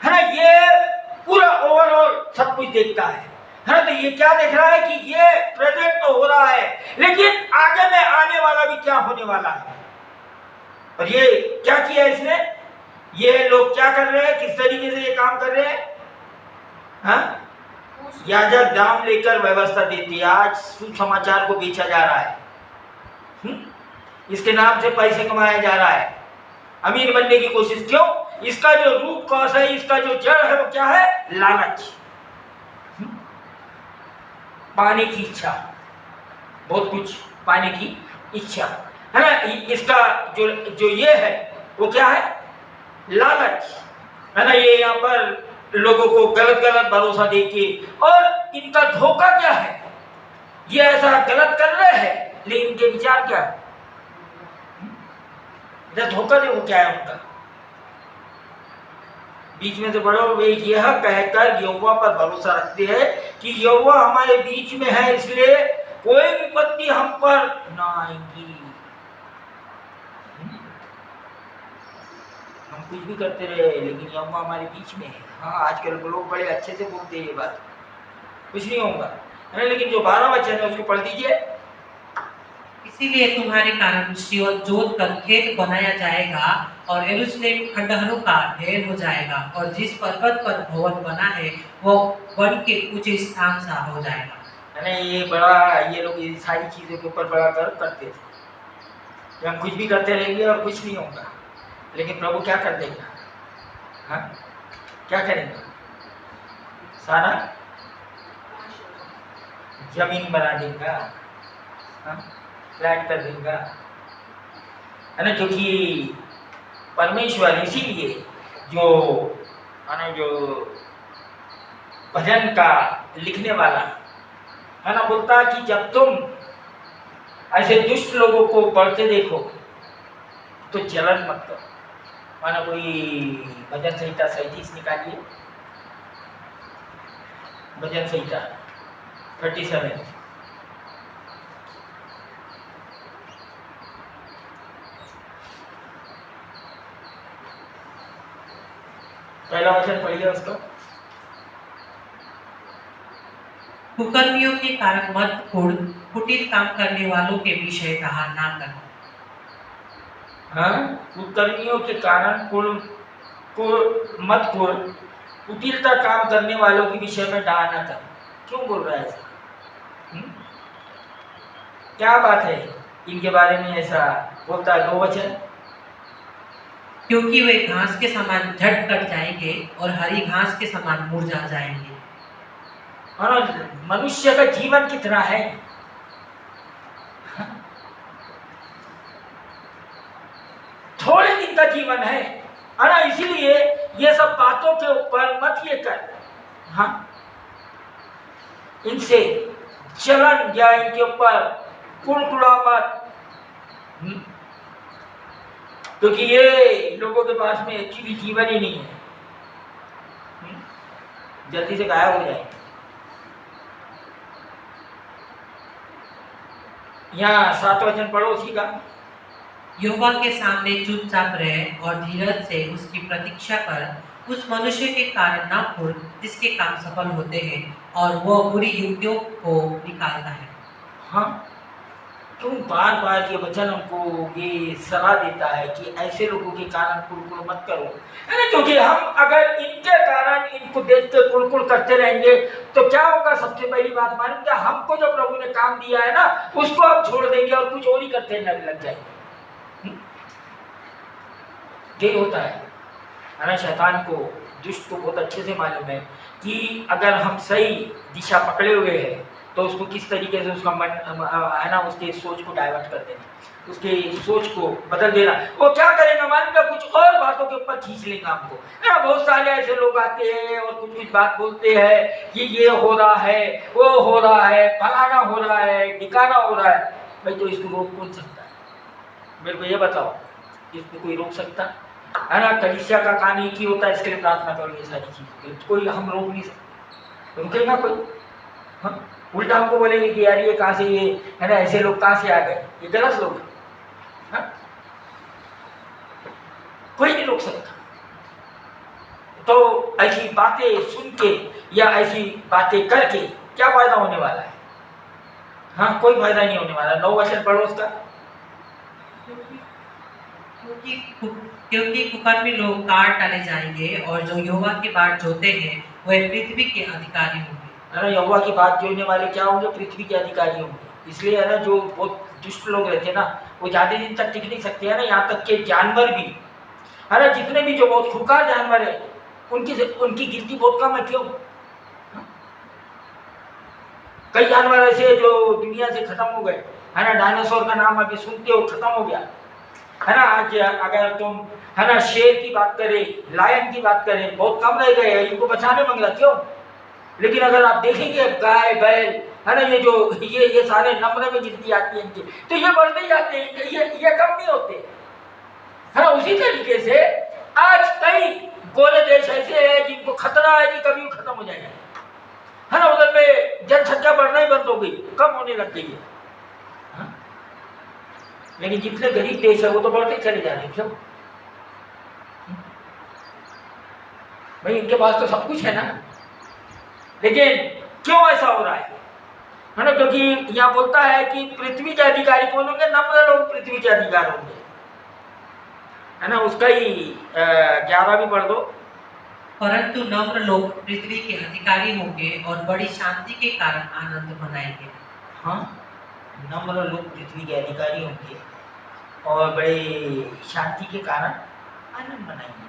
है ना, ये पूरा ओवरऑल सब कुछ देखता है ना। तो ये क्या देख रहा है कि ये प्रेजेंट तो हो रहा है, लेकिन आगे में आने वाला भी क्या होने वाला है। और ये क्या किया इसने, ये लोग क्या कर रहे हैं, किस तरीके से ये काम कर रहे हैं। हाँ, याजक दाम लेकर व्यवस्था देती है। आज सुसमाचार को बेचा जा रहा है, इसके नाम से पैसे कमाया जा रहा है, अमीर बनने की कोशिश। क्यों? इसका जो रूट कॉज है, इसका जो जड़ है वो क्या है, लालच, पाने की इच्छा, बहुत कुछ पाने की इच्छा, है ना। इसका जो ये है वो क्या है, लालच, है ना। ये यहाँ पर लोगों को गलत भरोसा देके, और इनका धोखा क्या है, ये ऐसा गलत कर रहे हैं, लेकिन इनके विचार क्या है, धोखा देखो क्या है उनका। बीच में से बड़ो वे यह कहकर यहोवा पर भरोसा रखते हैं कि यहोवा हमारे बीच में है, इसलिए कोई विपत्ति हम पर ना आएगी। हम कुछ भी करते रहे लेकिन यहोवा हमारे बीच में है। हाँ, आजकल लोग बड़े अच्छे से बोलते हैं ये बात, कुछ नहीं होगा है ना, लेकिन जो 12 वचन है उसको पढ़ दीजिए। इसीलिए तुम्हारे कारण सिय्योन जोत कर खेत बनाया जाएगा और यरूशलेम खंडहरों का ढेर हो जाएगा, और जिस पर्वत पर भवन बना है वो वन के ऊंचे स्थान सा हो जाएगा। है ना, ये बड़ा, ये लोग ये सारी चीज़ों के ऊपर बड़ा गर्व करते थे कि हम कुछ भी करते रहेंगे और कुछ नहीं होगा, लेकिन प्रभु क्या कर देगा? हाँ, क्या करेगा? सारा जमीन बना देगा, हाँ, फ्लैट कर देगा, है ना, क्योंकि परमेश्वर इसीलिए जो है ना, जो भजन का लिखने वाला है ना, बोलता कि जब तुम ऐसे दुष्ट लोगों को पढ़ते देखो तो जलन मत करो। माना कोई भजन संहिता 37 निकालिए, भजन संहिता 37 पहला वचन पढ़िए उसको। कुकर्मियों के कारण मत कुढ़, कुटिल काम करने वालों के विषय कहा ना कर। हाँ, कुकर्मियों के कारण मत कुढ़, कुटिलता काम करने वालों के विषय में डहा ना कर। क्यों बोल रहा है ऐसा? क्या बात है इनके बारे में ऐसा बोलता है? 2 वचन। क्योंकि वे घास के समान झट कट जाएंगे और हरी घास के समान मुरझा जाएंगे। और मनुष्य का जीवन कितना है? थोड़े दिन का जीवन है ना, इसीलिए ये सब बातों के ऊपर मत ये कर, हाँ, इनसे जलन या इनके ऊपर कुड़कुड़ा मत, क्योंकि ये लोगों के पास में एक्चुअली जीवन ही नहीं है, जल्दी से गायब हो जाए। यहाँ 7 वचन पढ़ो उसी का। यहोवा के सामने चुपचाप रहे और धीरज से उसकी प्रतीक्षा कर, उस मनुष्य के कारण ना कुढ़ जिसके काम सफल होते हैं और वह बुरी युक्तियों को निकालता है। हाँ, क्यों बार बार ये वचन हमको ये सलाह देता है कि ऐसे लोगों के कारण कुड़कुड़ मत करो, है ना, क्योंकि हम अगर इनके कारण इनको देखते कुड़कुड़ करते रहेंगे तो क्या होगा? सबसे पहली बात मालूम क्या? हमको जो प्रभु ने काम दिया है ना उसको हम छोड़ देंगे और कुछ और ही करते लग जाएंगे। ये होता है ना, शैतान को, दुष्ट को बहुत अच्छे से मालूम है कि अगर हम सही दिशा पकड़े हुए हैं तो उसको किस तरीके से उसका मन है ना, उसके सोच को डाइवर्ट कर देना, उसके सोच को बदल देना। वो क्या करेगा मालूम क्या? कुछ और बातों के ऊपर खींच लेगा हमको, है ना। बहुत सारे ऐसे लोग आते हैं और कुछ कुछ बात बोलते हैं कि ये हो रहा है, वो हो रहा है, फलाना हो रहा है, ठिकाना हो रहा है। भाई तो इसको रोक कौन सकता है? मेरे को ये बताओ, इसको कोई रोक सकता है ना? कलीसिया का काम एक ही होता है, इसके लिए प्रार्थना करो, ये सारी चीज़ें कोई हम रोक नहीं सकते। रुकेगा कोई? हाँ, उल्टा हमको बोलेंगे कि यार ये कहाँ से, ये है ना, ऐसे लोग कहाँ से आ गए, ये गलत लोग हैं। हाँ? कोई नहीं रोक सकता। तो ऐसी बातें सुन के या ऐसी बातें करके क्या फायदा होने वाला है? हाँ, कोई फायदा नहीं होने वाला। 9 वचन पढ़ो उसका। क्योंकि कुकर्मी लोग काट डाले जाएंगे और जो यहोवा की बाट जोते हैं वह पृथ्वी के अधिकारी होंगे। है ना, यहोवा की बात जोड़ने वाले क्या होंगे? पृथ्वी के अधिकारी होंगे। इसलिए है ना, जो बहुत दुष्ट लोग रहते हैं ना वो ज़्यादा दिन तक टिक नहीं सकते, है ना। यहाँ तक के जानवर भी, है ना, जितने भी जो बहुत खूंखार जानवर है उनकी गिनती बहुत कम है। क्यों? कई जानवर ऐसे जो दुनिया से खत्म हो गए, है ना। डायनासोर का नाम अभी सुनते हो, खत्म हो गया, है ना। आज अगर तुम, है ना, शेर की बात करें, लायन की बात करें, बहुत कम रह गए हैं, इनको बचाने मंगला। क्यों? लेकिन अगर आप देखेंगे गाय, बैल, है ना, ये जो ये सारे नंबर में गिनती आती है इनकी, तो ये बढ़ते ही जाते हैं, ये कम नहीं होते, है ना। उसी तरीके से आज कई कोरे देश ऐसे हैं जिनको खतरा है कि कभी वो खत्म हो जाएगा, है ना। उधर में जनसंख्या बढ़ना ही बंद हो गई, कम होने लग गई है, हाँ? लेकिन जितने गरीब देश है वो तो बढ़ते चले जा रहे हैं। क्यों भाई, इनके पास तो सब कुछ है ना, लेकिन क्यों ऐसा हो रहा है ना? क्योंकि यहाँ बोलता है कि पृथ्वी के अधिकारी कौन होंगे? नम्र लोग पृथ्वी के अधिकार होंगे, है ना। उसका ही 11 भी पढ़ दो। परंतु नम्र लोग पृथ्वी के अधिकारी होंगे और बड़ी शांति के कारण आनंद मनाएंगे। हाँ, नम्र लोग पृथ्वी के अधिकारी होंगे और बड़े शांति के कारण आनंद मनाएंगे।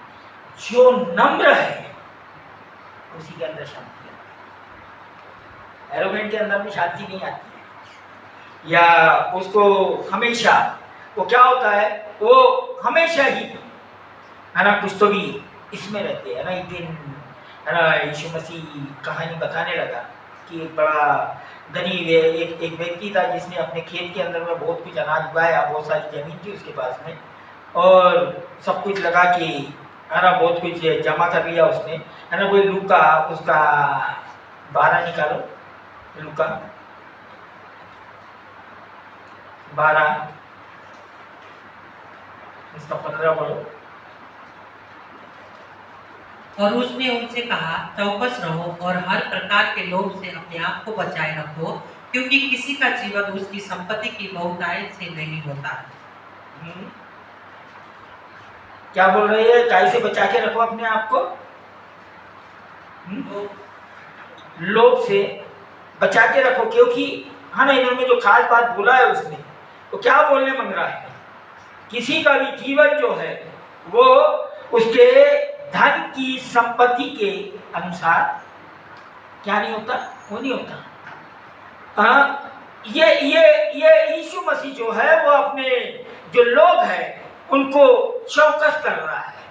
जो नम्र है उसी के अंदर शांति है। एरोगेंट के अंदर में शांति नहीं आती है, या उसको हमेशा वो क्या होता है, वो हमेशा ही, है ना, कुछ तो भी इसमें रहते हैं ना। एक दिन, है ना, यीशु मसीह कहानी बताने लगा कि एक बड़ा गरीब एक व्यक्ति था जिसने अपने खेत के अंदर में बहुत कुछ अनाज उगाया, बहुत सारी जमीन थी उसके पास में, और सब कुछ लगा के, है ना, बहुत कुछ जमा कर लिया उसने, है ना। कोई लूका उसका 12 निकालो, लूका 12 इसका 15 पढ़ो। और उसने उनसे कहा, चौकस रहो और हर प्रकार के लोभ से अपने आप को बचाए रखो, क्योंकि किसी का जीवन उसकी संपत्ति की बहुतायत से नहीं होता। क्या बोल रही है? काय से बचा के रखो अपने आप को? लोभ से बचा के रखो, क्योंकि, हाँ ना, इन्होंने जो खास बात बोला है उसमें तो क्या बोलने मंग रहा है? किसी का भी जीवन जो है वो उसके धन की संपत्ति के अनुसार क्या नहीं होता, वो नहीं होता। ये यीशु मसीह जो है वो अपने जो लोग हैं उनको चौकस कर रहा है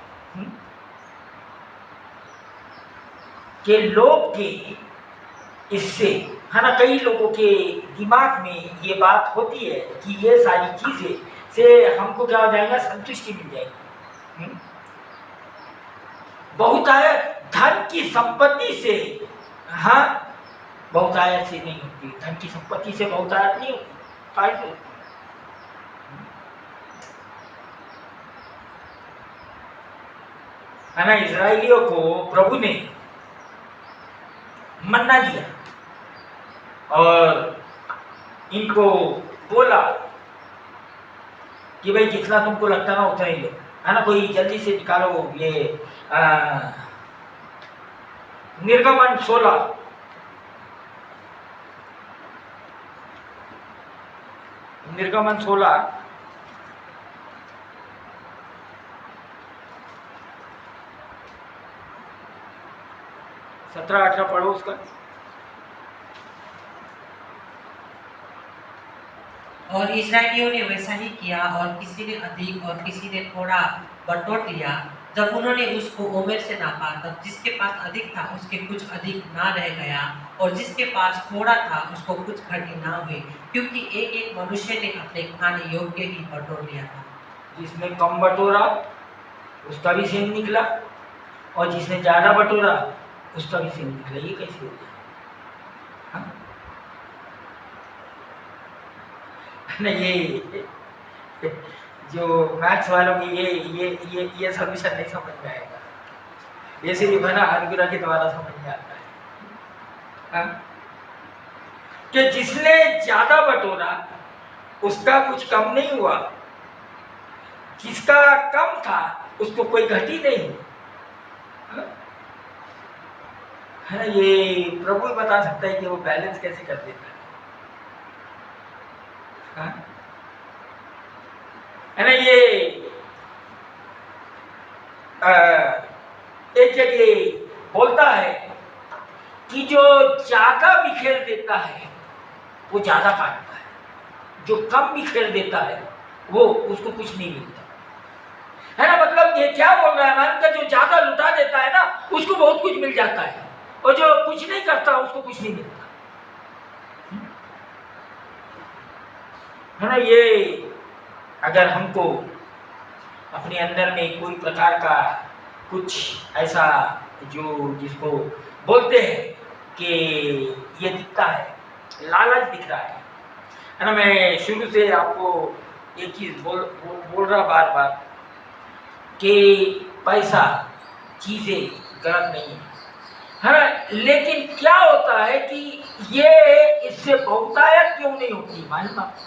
कि लोग के इससे, है ना, कई लोगों के दिमाग में ये बात होती है कि ये सारी चीजें से हमको क्या हो जाएगा, संतुष्टि मिल जाएगी। बहुतायत धन की संपत्ति से, हाँ, बहुतायत से नहीं होती, धन की संपत्ति से बहुतायत नहीं होती। कैसे? है ना, इजराइलियों को प्रभु ने मन्ना दिया और इनको बोला कि भाई जितना तुमको लगता ना उतना ही लो, है ना। कोई जल्दी से निकालो ये निर्गमन 16, निर्गमन 16 17-18 पढ़ो उसका। और इस्राएलियों ने वैसा ही किया, और किसी ने अधिक और किसी ने थोड़ा बटोर लिया। जब उन्होंने उसको ओमेर से नापा, तब जिसके पास अधिक था उसके कुछ अधिक ना रह गया, और जिसके पास थोड़ा था उसको कुछ घटी ना हुई, क्योंकि एक एक मनुष्य ने अपने खाने योग्य ही बटोर लिया था। जिसने कम बटोरा उसका भी सेम निकला, और जिसने ज़्यादा बटोरा उसका भी सेम निकला। ये कैसे हो गया? हाँ? ना, ये जो मैथ्स वालों की ये सॉल्यूशन नहीं समझ में आएगा। ये सिर्फ है ना अनुग्रह के द्वारा समझ में आता है, हाँ? कि जिसने ज्यादा बटोरा उसका कुछ कम नहीं हुआ, जिसका कम था उसको कोई घटी नहीं, हाँ? है ना। ये प्रभु बता सकता है कि वो बैलेंस कैसे कर देता है, हाँ? है ना। ये एक जगह बोलता है कि जो ज्यादा बिखेर देता है वो ज्यादा काटता है, जो कम बिखेर देता है वो उसको कुछ नहीं मिलता, है ना। मतलब ये क्या बोल रहा है हमारा, जो ज्यादा लुटा देता है ना उसको बहुत कुछ मिल जाता है, और जो कुछ नहीं करता उसको कुछ नहीं मिलता, है ना। ये अगर हमको अपने अंदर में कोई प्रकार का कुछ ऐसा जो जिसको बोलते हैं कि ये दिखता है, लालच दिख रहा है ना। मैं शुरू से आपको एक चीज़ बोल रहा बार बार कि पैसा चीज़ें गलत नहीं है ना, लेकिन क्या होता है कि ये इससे बहुतायत क्यों नहीं होती मालूम आपको?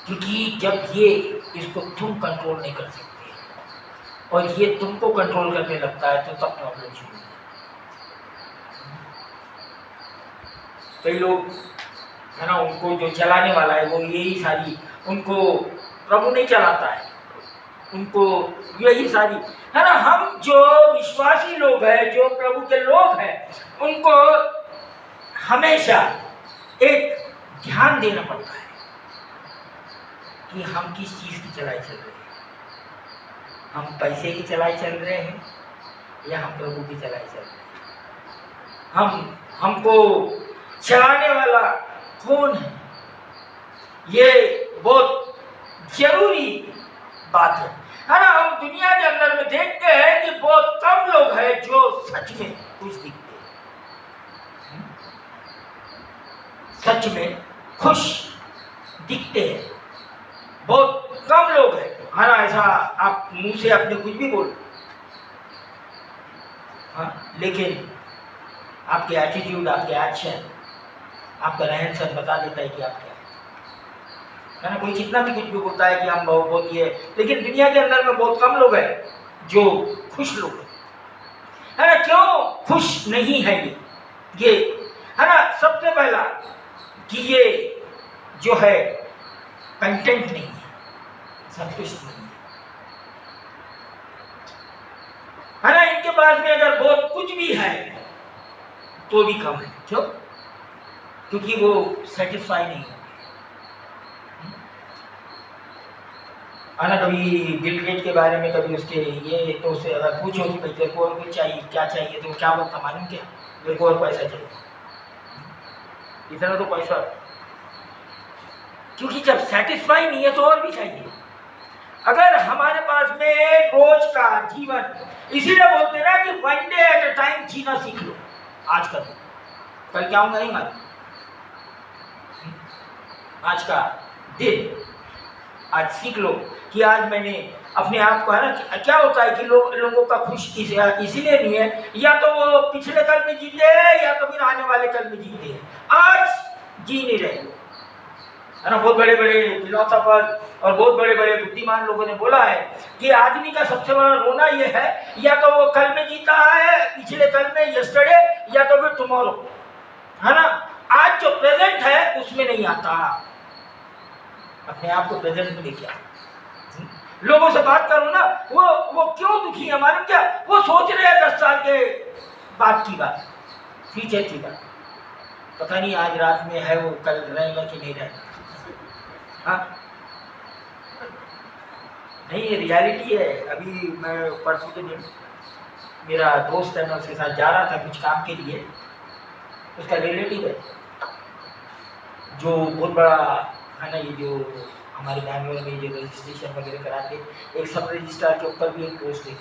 क्योंकि जब ये इसको तुम कंट्रोल नहीं कर सकते और ये तुमको कंट्रोल करने लगता है तो तब प्रॉब्लम शुरू होती है। कई लोग है ना, उनको जो चलाने वाला है वो यही सारी, उनको प्रभु नहीं चलाता है, उनको यही सारी है ना। हम जो विश्वासी लोग हैं, जो प्रभु के लोग हैं, उनको हमेशा एक ध्यान देना पड़ता है कि हम किस चीज़ की चलाई चल रहे हैं। हम पैसे की चलाई चल रहे हैं या हम प्रभु की चलाई चल रहे हैं? हमको चलाने वाला कौन है? ये बहुत जरूरी बात है ना। हम दुनिया के अंदर में देखते हैं कि बहुत कम लोग हैं जो सच में खुश दिखते हैं, सच में खुश दिखते हैं। बहुत कम लोग हैं, है ना। ऐसा आप मुंह से अपने कुछ भी बोलो, हाँ, लेकिन आपके एटीट्यूड, आपके एक्शन, आपका रहन सहन बता देता है कि आप क्या है ना। कोई कितना भी कुछ भी बोलता है कि हम बहुत ये, लेकिन दुनिया के अंदर में बहुत कम लोग हैं जो खुश लोग हैं, है ना। क्यों खुश नहीं है ये है ना। सबसे पहला कि ये जो है कंटेंट नहीं है, संतुष्ट नहीं है ना। इनके पास में अगर बहुत कुछ भी है तो भी कम है। क्यों? क्योंकि वो सेटिस्फाई नहीं है ना। कभी बिल गेट के बारे में, कभी उसके ये, तो उससे अगर पूछो कि भाई तेरे को और कुछ चाहिए, क्या चाहिए, तो क्या बोलता मालूम? क्या, मेरे को और पैसा चाहिए, इतना तो पैसा। क्योंकि जब सेटिस्फाई नहीं है तो और भी चाहिए। अगर हमारे पास में रोज का जीवन, इसीलिए बोलते ना कि one day at a time जीना सीख लो। आज का दिन, कल क्या होगा नहीं मालूम। आज का दिन आज सीख लो कि आज मैंने अपने आप को, है ना। क्या होता है कि लोगों का खुश इसीलिए नहीं है, या तो वो पिछले कल में जीते हैं या तो फिर आने वाले कल में जीते हैं, आज जी नहीं रहे, है ना। बहुत बड़े बड़े फिलोसोफर और बहुत बड़े बड़े बुद्धिमान लोगों ने बोला है कि आदमी का सबसे बड़ा रोना ये है, या तो वो कल में जीता है, पिछले कल में, यस्टरडे, या तो फिर टुमारो, है ना। आज जो प्रेजेंट है उसमें नहीं आता। अपने आप को प्रेजेंट में लेके आओ। लोगों से बात करो ना, वो क्यों दुखी है मालूम? क्या वो सोच रहे हैं 10 साल के बाद की बात, फ्यूचर की बात। पता नहीं आज रात में है वो, कल रहेगा कि नहीं रहेगा। हाँ, नहीं, ये रियलिटी है। अभी मैं परसों के दिन मेरा दोस्त है, मैं उसके साथ जा रहा था कुछ काम के लिए। उसका रिलेटिव है जो बहुत बड़ा है ना, ये जो हमारे बैंगलोर में जो रजिस्ट्रेशन वगैरह कराते, एक सब रजिस्ट्रार के ऊपर भी एक पोस्ट है,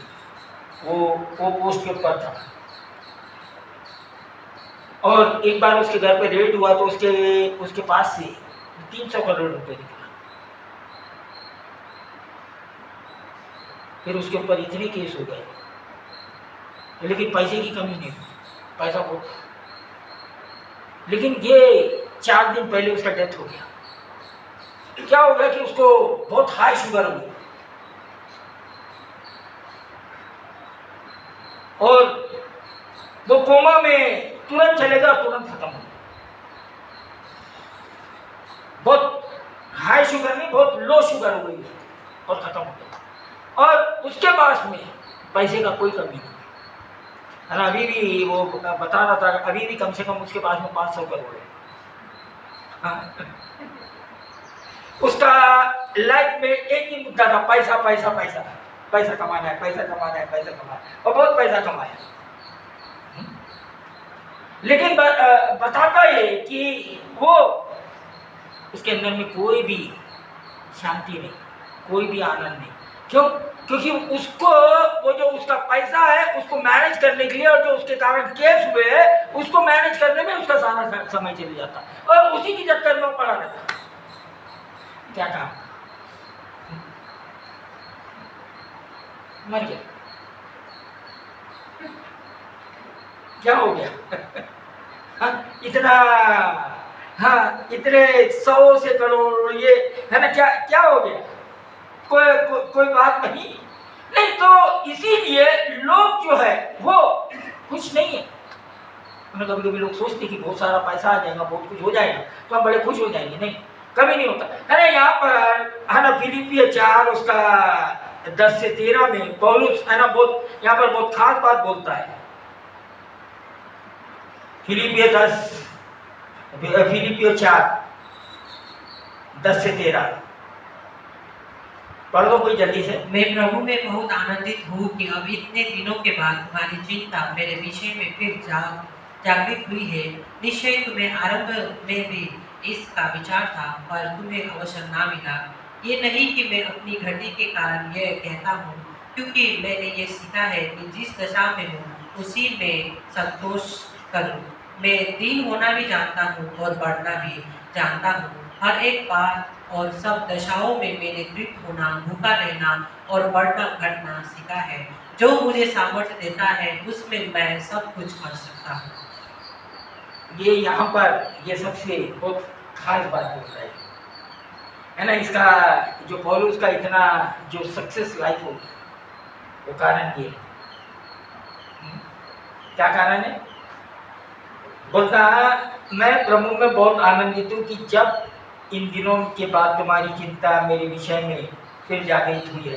वो पोस्ट के ऊपर था। और एक बार उसके घर पे रेड हुआ तो उसके पास से 300 करोड़ रुपए निकला। फिर उसके ऊपर इतने केस हो गए, लेकिन पैसे की कमी नहीं हुई, पैसा बहुत। लेकिन ये 4 दिन पहले उसका डेथ हो गया। क्या हो गया कि उसको बहुत हाई शुगर हो गई और वो कोमा में तुरंत चलेगा, तुरंत खत्म हो। बहुत हाई शुगर नहीं, बहुत लो शुगर हो गई और खत्म हो गया। और उसके पास में पैसे का कोई कमी नहीं है ना। अभी भी वो बता रहा था, अभी भी कम से कम उसके पास में 500 करोड़ है। हाँ। उसका लाइफ में एक ही मुद्दा था, पैसा पैसा पैसा, पैसा कमाना है, पैसा कमाना है, पैसा कमाना है, और बहुत पैसा कमाया। लेकिन बताता है कि वो उसके अंदर में कोई भी शांति नहीं, कोई भी आनंद नहीं। क्यों? क्योंकि उसको वो जो उसका पैसा है उसको मैनेज करने के लिए और जो उसके कारण केस हुए हैं उसको मैनेज करने में उसका सारा समय चले जाता और उसी के चक्कर में वो पड़ा रहता। क्या काम? मर गया। क्या हो गया? हाँ, इतना, हाँ, इतने 100 से करोड़ ये है ना, क्या क्या हो गया? कोई बात नहीं। नहीं तो इसीलिए लोग जो है वो खुश नहीं है। कभी कभी लोग सोचते कि बहुत सारा पैसा आ जाएगा, बहुत कुछ हो जाएगा तो हम बड़े खुश हो जाएंगे। नहीं, कभी नहीं होता है ना। यहाँ पर है ना फिलिपियों 4 उसका 10 से 13 में पौलुस है ना बहुत यहाँ पर बहुत खास बात बोलता है। फिलिपियों 4 10 से 13 पढ़ दो कोई जल्दी से। मैं प्रभु में बहुत आनंदित हूँ कि अब इतने दिनों के बाद तुम्हारी चिंता मेरे विषय में फिर जागृत हुई है। निश्चय तुम्हें आरंभ में भी इसका विचार था पर तुम्हें अवसर ना मिला। ये नहीं कि मैं अपनी घटी के कारण यह कहता हूँ, क्योंकि मैंने ये सीखा है कि जिस दशा में हूँ उसी में संतोष करूँ। मैं दीन होना भी जानता हूँ और बढ़ना भी जानता हूँ। हर एक बार और सब दशाओं में मैंने तृप्त होना, भूखा रहना और बढ़ना घटना सीखा है। जो मुझे सामर्थ्य देता है उसमें मैं सब कुछ कर सकता हूँ। ये यहाँ पर ये सबसे बहुत खास बात बोल रहा है ना। इसका जो पौलुस का इतना जो सक्सेस लाइफ हो वो कारण ये क्या कारण है? बोलता मैं प्रभु में बहुत आनंदित हूँ कि जब इन दिनों के बाद तुम्हारी चिंता मेरे विषय में फिर जागृत हुई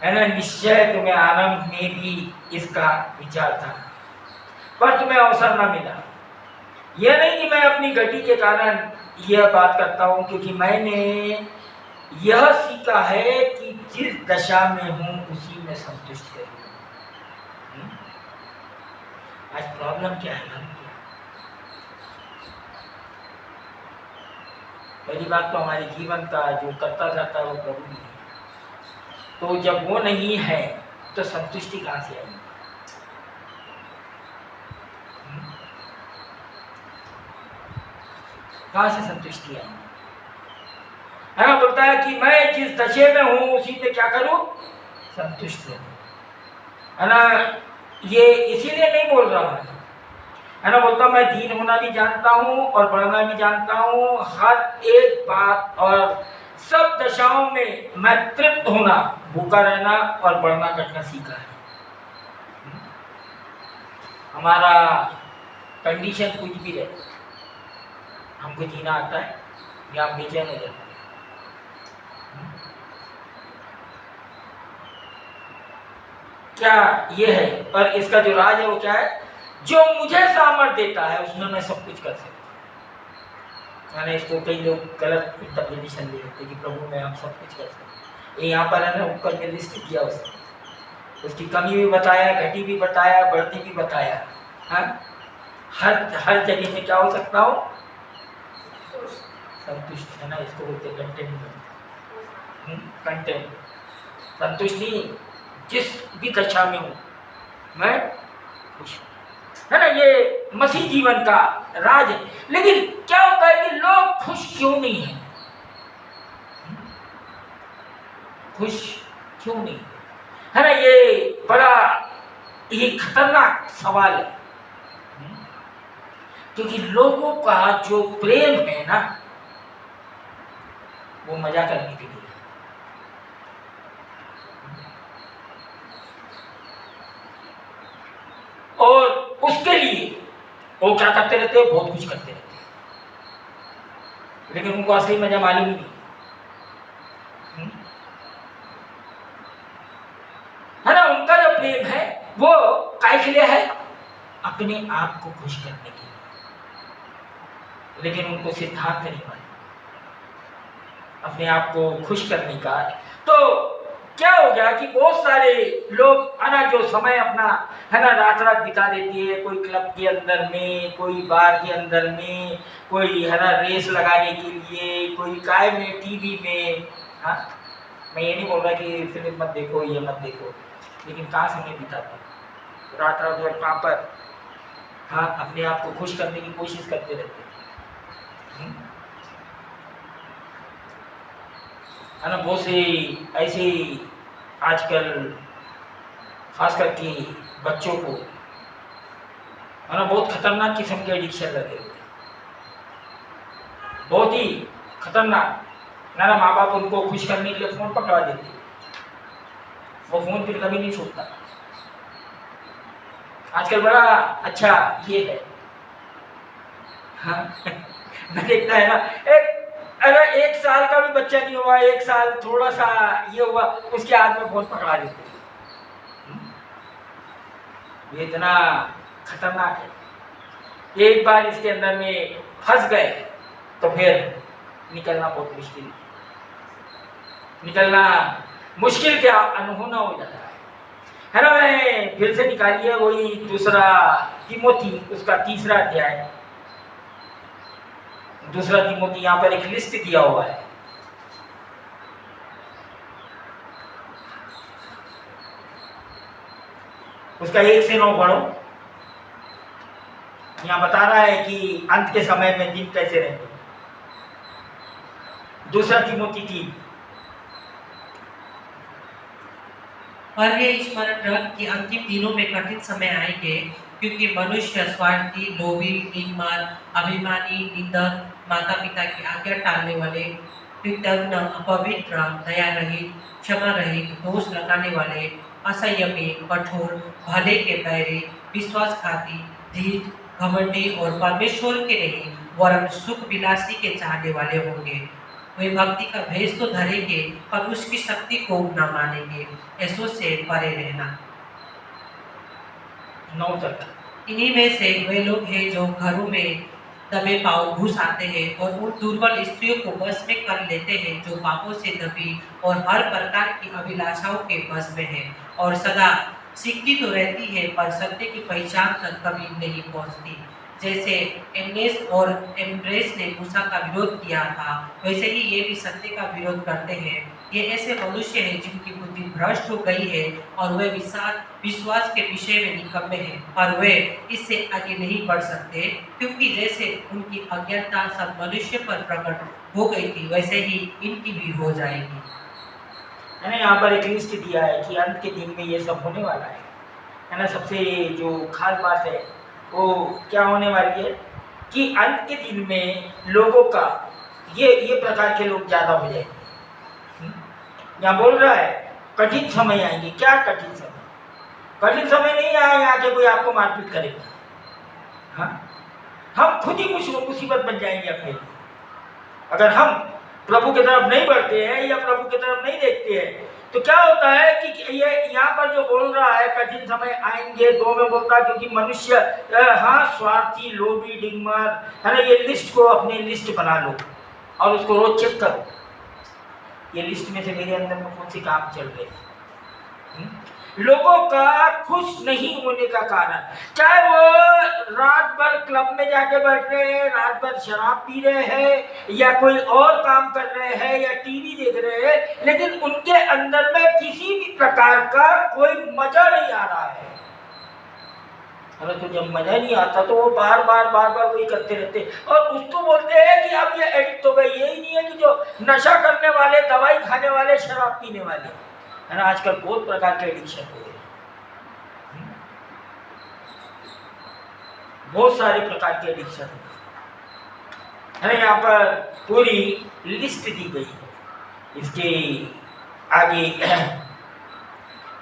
है ना। निश्चय तुम्हें आरंभ में भी इसका विचार था पर तुम्हें अवसर न मिला। यह नहीं कि मैं अपनी गति के कारण यह बात करता हूँ, क्योंकि मैंने यह सीखा है कि जिस दशा में हूँ उसी में संतुष्ट करूँ। आज प्रॉब्लम क्या है? पहली बात तो हमारे जीवन का जो करता जाता है वो प्रभु नहीं है। तो जब वो नहीं है तो संतुष्टि कहाँ से आएगी? कहाँ से संतुष्टि आएगी? है ना। बोलता है कि मैं जिस दशे में हूँ उसी में क्या करूँ? संतुष्ट रहूँ। है ना। ये इसीलिए नहीं बोल रहा है ना। बोलता मैं दीन होना भी जानता हूँ और बढ़ना भी जानता हूँ। हर एक बात और सब दशाओं में मैं तृप्त होना, भूखा रहना और बढ़ना घटना सीखा है। हमारा कंडीशन कुछ भी रहे, हमको जीना आता है या हम बेचैन हो जाते हैं। क्या ये है? और इसका जो राज है वो क्या है? जो मुझे सामर्थ्य देता है उसमें मैं सब कुछ कर सकता हूँ। इसको कई लोग गलत इंटरप्रिटेशन ले लेते कि प्रभु में हम सब कुछ कर सकते। ये यहाँ पर है ना ऊपर में लिस्ट किया उसने, उसकी कमी भी बताया, घटी भी बताया, बढ़ती भी बताया। हाँ, हर जगह में क्या हो सकता हो? संतुष्ट। है ना। इसको बोलते कंटेंटमेंट। कंटेंट, संतुष्टि। जिस भी दशा में हूँ मैं खुश हूँ। है ना। ये मसीह जीवन का राज है। लेकिन क्या होता है कि लोग खुश क्यों नहीं है? खुश क्यों नहीं है ना? ये बड़ा ये खतरनाक सवाल है, क्योंकि लोगों का जो प्रेम है ना वो मजा करने के लिए। और उसके लिए वो क्या करते रहते हैं? बहुत कुछ करते रहते हैं, लेकिन उनको असली मजा मालूम ही नहीं। है ना। उनका जो प्रेम है वो काय के लिए है? अपने आप को खुश करने के लिए। लेकिन उनको सिद्धांत नहीं मालूम अपने आप को खुश करने का। तो क्या हो गया कि बहुत सारे लोग है ना जो समय अपना है ना रात रात बिता देती है, कोई क्लब के अंदर में, कोई बार के अंदर में, कोई है ना रेस लगाने के लिए, कोई काय में, टीवी में। हाँ, मैं ये नहीं बोल रहा कि फिल्म मत देखो, ये मत देखो, लेकिन कहाँ समय बिताते हैं, रात रात भर कहाँ पर, हाँ, अपने आप को खुश करने की कोशिश करते रहते हैं। है ना, बहुत से ऐसे आजकल खास करके बच्चों को, है ना, बहुत खतरनाक किस्म के एडिक्शन लगे हुए, बहुत ही खतरनाक। है ना, माँ बाप उनको खुश करने के लिए फ़ोन पकड़ा देते, वो फ़ोन फिर कभी नहीं छूटता। आजकल बड़ा अच्छा ये है, हाँ मैं देखता है ना, अरे 1 साल का भी बच्चा नहीं हुआ, 1 साल थोड़ा सा ये हुआ, उसके हाथ में फ़ोन पकड़ा देते। ये इतना खतरनाक है, एक बार इसके अंदर में फंस गए तो फिर निकलना बहुत मुश्किल, निकलना मुश्किल क्या अनहोना हो जाता है ना। मैं फिर से निकालिए वही दूसरा तिमोथी, उसका 3रा अध्याय, दूसरा तिमोथी, यहाँ पर एक लिस्ट दिया हुआ है, उसका 1 से 9 पढ़ो। यहाँ बता रहा है कि अंत के समय में दिन कैसे रहेंगे। दूसरा तिमोथी 3। और ये स्मरण रख कि अंतिम दिनों में कठिन समय आएंगे, क्योंकि मनुष्य स्वार्थी, लोभी, निम्न, अभिमानी, निंदक, माता पिता की आज्ञा टालने वाले, कृतज्ञ, अपवित्र, दया रहित, क्षमा रहित, दोष लगाने वाले, असंयमी, कठोर, भले के बैरी, विश्वासघाती, धीर, घमंडी और परमेश्वर के नहीं वरन सुख विलासी के चाहने वाले होंगे। वे भक्ति का भेष तो धरेंगे पर उसकी शक्ति को न मानेंगे। ऐसों से परे रहना। 9 तक। इन्हीं में से वे लोग हैं जो घरों में दबे पांव घुस आते हैं और उन दुर्बल स्त्रियों को वश में कर लेते हैं, जो पापों से दबी और हर प्रकार की अभिलाषाओं के वश में है, और सदा सीखती तो रहती है पर सत्य की पहचान तक कभी नहीं पहुंचती। जैसे एनेस और एम्ब्रेस ने मूसा का विरोध किया था, वैसे ही ये भी सत्य का विरोध करते हैं। ये ऐसे मनुष्य हैं जिनकी बुद्धि भ्रष्ट हो गई है और वे विश्वास के विषय में निकम्मे हैं, और वे इससे आगे नहीं बढ़ सकते, क्योंकि जैसे उनकी अज्ञानता सब मनुष्य पर प्रकट हो गई थी, वैसे ही इनकी भी हो जाएगी। मैंने यहाँ पर एक लिस्ट दिया है कि अंत के दिन में ये सब होने वाला है ना। सबसे जो खास बात है वो क्या होने वाली है कि अंत के दिन में लोगों का ये प्रकार के लोग ज़्यादा हो जाएंगे। यहाँ बोल रहा है कठिन समय आएंगे। क्या कठिन समय? कठिन समय नहीं आए आके कोई आपको मारपीट करेगा, हाँ, हम खुद ही मुसीबत बन जाएंगे अपने लिए। अगर हम प्रभु की तरफ नहीं बढ़ते हैं या प्रभु की तरफ नहीं देखते हैं तो क्या होता है कि ये यहाँ पर जो बोल रहा है कठिन समय आएंगे, 2 में बोलता है, क्योंकि मनुष्य हाँ स्वार्थी, लोभी, डिंगमार, है ना। ये लिस्ट को अपनी लिस्ट बना लो और उसको रोज चेक करो, ये लिस्ट में से मेरे अंदर में कौन से काम चल रहे हैं। लोगों का खुश नहीं होने का कारण, चाहे वो रात भर क्लब में जाके बैठ रहे हैं, रात भर शराब पी रहे हैं या कोई और काम कर रहे हैं या टीवी देख रहे हैं, लेकिन उनके अंदर में किसी भी प्रकार का कोई मजा नहीं आ रहा है। अरे तो जब मजा नहीं आता तो वो बार बार वही करते रहते और उसको बोलते हैं कि अब ये एडिक्ट हो गए। यही नहीं है कि जो नशा करने वाले, दवाई खाने वाले, शराब पीने वाले, है ना, आजकल बहुत प्रकार के एडिक्शन हो गए, बहुत सारे प्रकार के एडिक्शन है। यहाँ पर पूरी लिस्ट दी गई है। इसके आगे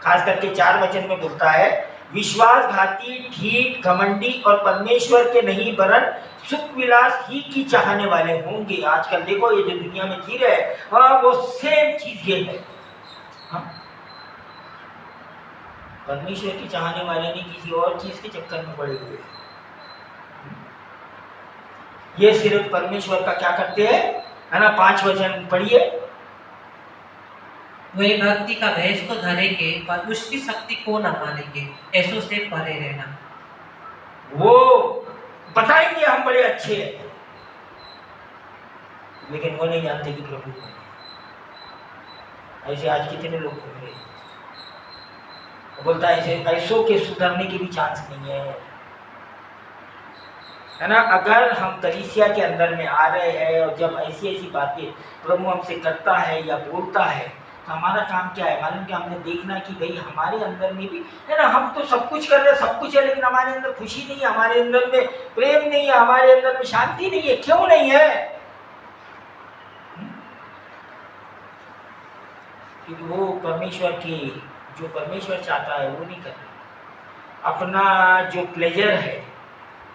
खास करके 4 वचन में बोलता है, विश्वासघाती, ढीठ, घमंडी और परमेश्वर के नहीं वरन सुख विलास ही की चाहने वाले होंगे। आजकल देखो ये जो दुनिया में जी रहे हैं वो सेम चीज ये है, हाँ? परमेश्वर की चाहने वाले नहीं, किसी और चीज के चक्कर में पड़े हुए। ये सिर्फ परमेश्वर का क्या करते हैं, है ना। 5 वचन पढ़िए। वे भक्ति का भेष तो धरेंगे पर उसकी शक्ति को न मानेंगे। ऐसों से परे रहना। वो बताएंगे हम बड़े अच्छे हैं, लेकिन वो नहीं जानते कि प्रभु ऐसे आज कितने लोग घूम रहे हैं। वो बोलता है ऐसे ऐसों के सुधरने के भी चांस नहीं है ना। अगर हम कलीसिया के अंदर में आ रहे हैं और जब ऐसी ऐसी बातें प्रभु हमसे करता है या बोलता है तो हमारा काम क्या है मालूम? कि हमने देखना कि भाई हमारे अंदर में भी है ना, हम तो सब कुछ कर रहे हैं, सब कुछ है, लेकिन हमारे अंदर खुशी नहीं है, हमारे अंदर में प्रेम नहीं है, हमारे अंदर में शांति नहीं है। क्यों नहीं है? क्योंकि वो परमेश्वर की जो परमेश्वर चाहता है वो नहीं कर रहे। अपना जो प्लेजर है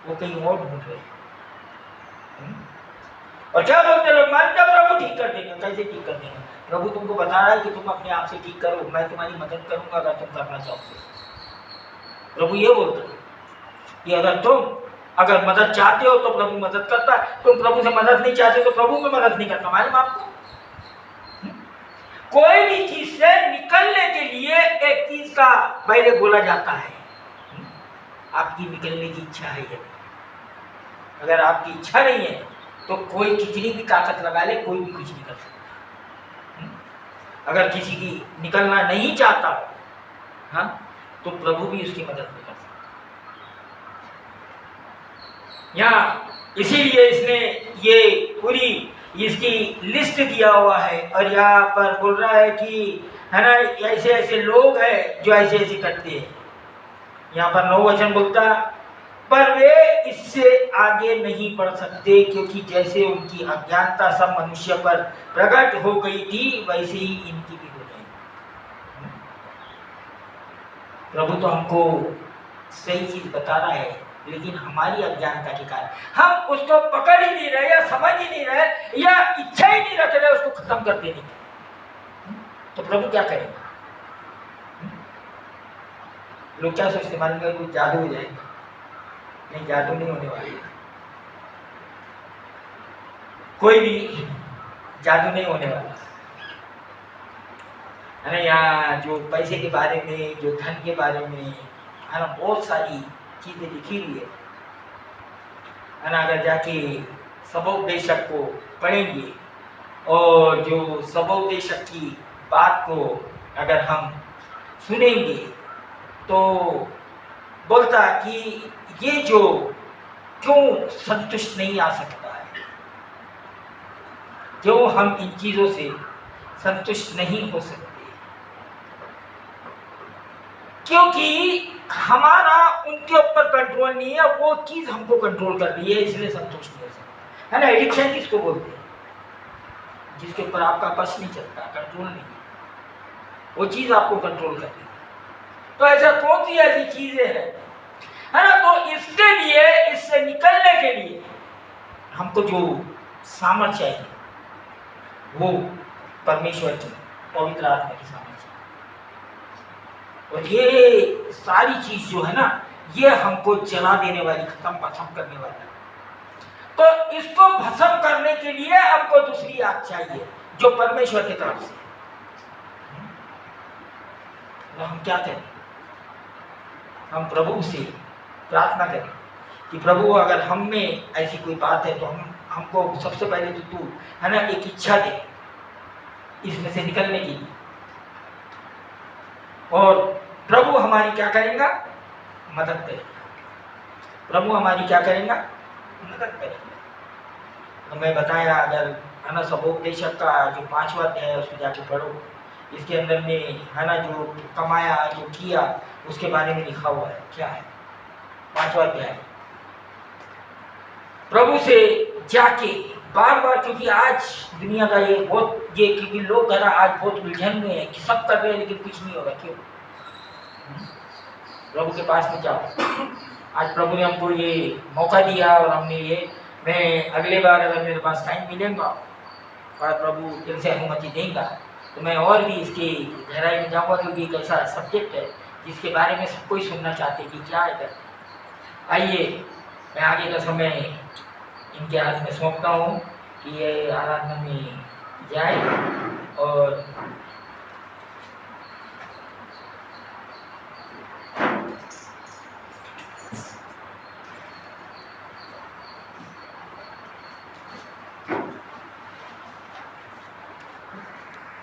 वो कहीं और ढूंढ रहे हैं। और क्या बोलते लोग? मानते प्रभु ठीक कर देंगे। कैसे ठीक कर देंगे? प्रभु तुमको बता रहा है कि तुम अपने आप से ठीक करो, मैं तुम्हारी मदद करूंगा अगर तुम करना चाहोगे। प्रभु ये बोलता है कि अगर मदद चाहते हो तो प्रभु मदद करता है, तुम प्रभु से मदद नहीं चाहते तो प्रभु में मदद नहीं करता। मालूम आपको? कोई भी चीज से निकलने के लिए एक चीज का पहले बोला जाता है, आपकी निकलने की इच्छा है या नहीं। अगर आपकी इच्छा नहीं है तो कोई कितनी भी ताकत लगा ले, कोई भी कुछ नहीं कर सकता। अगर किसी की निकलना नहीं चाहता हाँ, तो प्रभु भी उसकी मदद नहीं कर सकता। यहाँ इसीलिए इसने ये पूरी इसकी लिस्ट दिया हुआ है और यहाँ पर बोल रहा है कि है ना, ऐसे ऐसे लोग हैं जो ऐसे ऐसे करते हैं। यहाँ पर 9 वचन बोलता, पर वे इससे आगे नहीं बढ़ सकते क्योंकि जैसे उनकी अज्ञानता सब मनुष्य पर प्रकट हो गई थी वैसे ही इनकी भी हो जाएगी। प्रभु तो हमको सही चीज बता रहा है, लेकिन हमारी अज्ञानता के कारण हम उसको पकड़ ही नहीं रहे या समझ ही नहीं रहे या इच्छा ही नहीं रख रहे उसको खत्म कर देने की। तो प्रभु क्या करेगा? लोग क्या सोचते मालूम है? कोई जादू हो जाएगा। नहीं, जादू नहीं होने वाला, कोई भी जादू नहीं होने वाला है ना। यहाँ जो पैसे के बारे में, जो धन के बारे में है ना, बहुत सारी चीजें लिखी हुई है ना। अगर जाके सबोपदेशक को पढ़ेंगे और जो सबोपदेशक की बात को अगर हम सुनेंगे तो बोलता कि ये जो क्यों संतुष्ट नहीं आ सकता है, क्यों हम इन चीजों से संतुष्ट नहीं हो सकते, क्योंकि हमारा उनके ऊपर कंट्रोल नहीं है, वो चीज हमको कंट्रोल कर रही है, इसलिए संतुष्ट नहीं हो सकता है ना। एडिक्शन किसको बोलते हैं? जिसके ऊपर आपका बस नहीं चलता, कंट्रोल नहीं है, वो चीज आपको कंट्रोल कर रही है। तो ऐसा कौन सी ऐसी चीजें हैं है ना? तो इसके लिए, इससे निकलने के लिए हमको जो सामर्थ्य चाहिए वो परमेश्वर की पवित्र आत्मा की सामर्थ्य। और ये सारी चीज जो है ना, ये हमको जला देने वाली, भस्म करने वाली है। तो इसको भस्म करने के लिए हमको दूसरी आग चाहिए जो परमेश्वर की तरफ से। तो हम क्या करें? हम प्रभु से प्रार्थना करें कि प्रभु अगर हम में ऐसी कोई बात है तो हमको सबसे पहले तो तू है ना एक इच्छा दे इसमें से निकलने की। और प्रभु हमारी क्या करेगा? मदद करेगा। प्रभु हमारी क्या करेगा? मदद करेगा। तो मैं बताया, अगर है ना सबोपदेशक का जो 5वां अध्याय है उसको जाके पढ़ो, इसके अंदर में है ना जो कमाया, जो किया, उसके बारे में लिखा हुआ है। क्या है? 5वां अध्याय। प्रभु से जाके बार बार, क्योंकि आज दुनिया का ये बहुत ये क्योंकि लोग जरा आज बहुत उलझन में है कि सब कर रहे हैं लेकिन कुछ नहीं हो रहा। क्यों? प्रभु के पास में जाओ। आज प्रभु ने हमको ये मौका दिया और हमने ये, मैं अगले बार अगर मेरे पास टाइम मिलेगा और प्रभु दिल से अनुमति देगा तो मैं और भी इसकी गहराई में जाऊँगा, क्योंकि एक ऐसा सब्जेक्ट है जिसके बारे में सब कोई सुनना चाहते कि क्या है। आइए मैं आगे का समय इनके हाथ में सौंपता हूँ कि ये आराधना में जाए और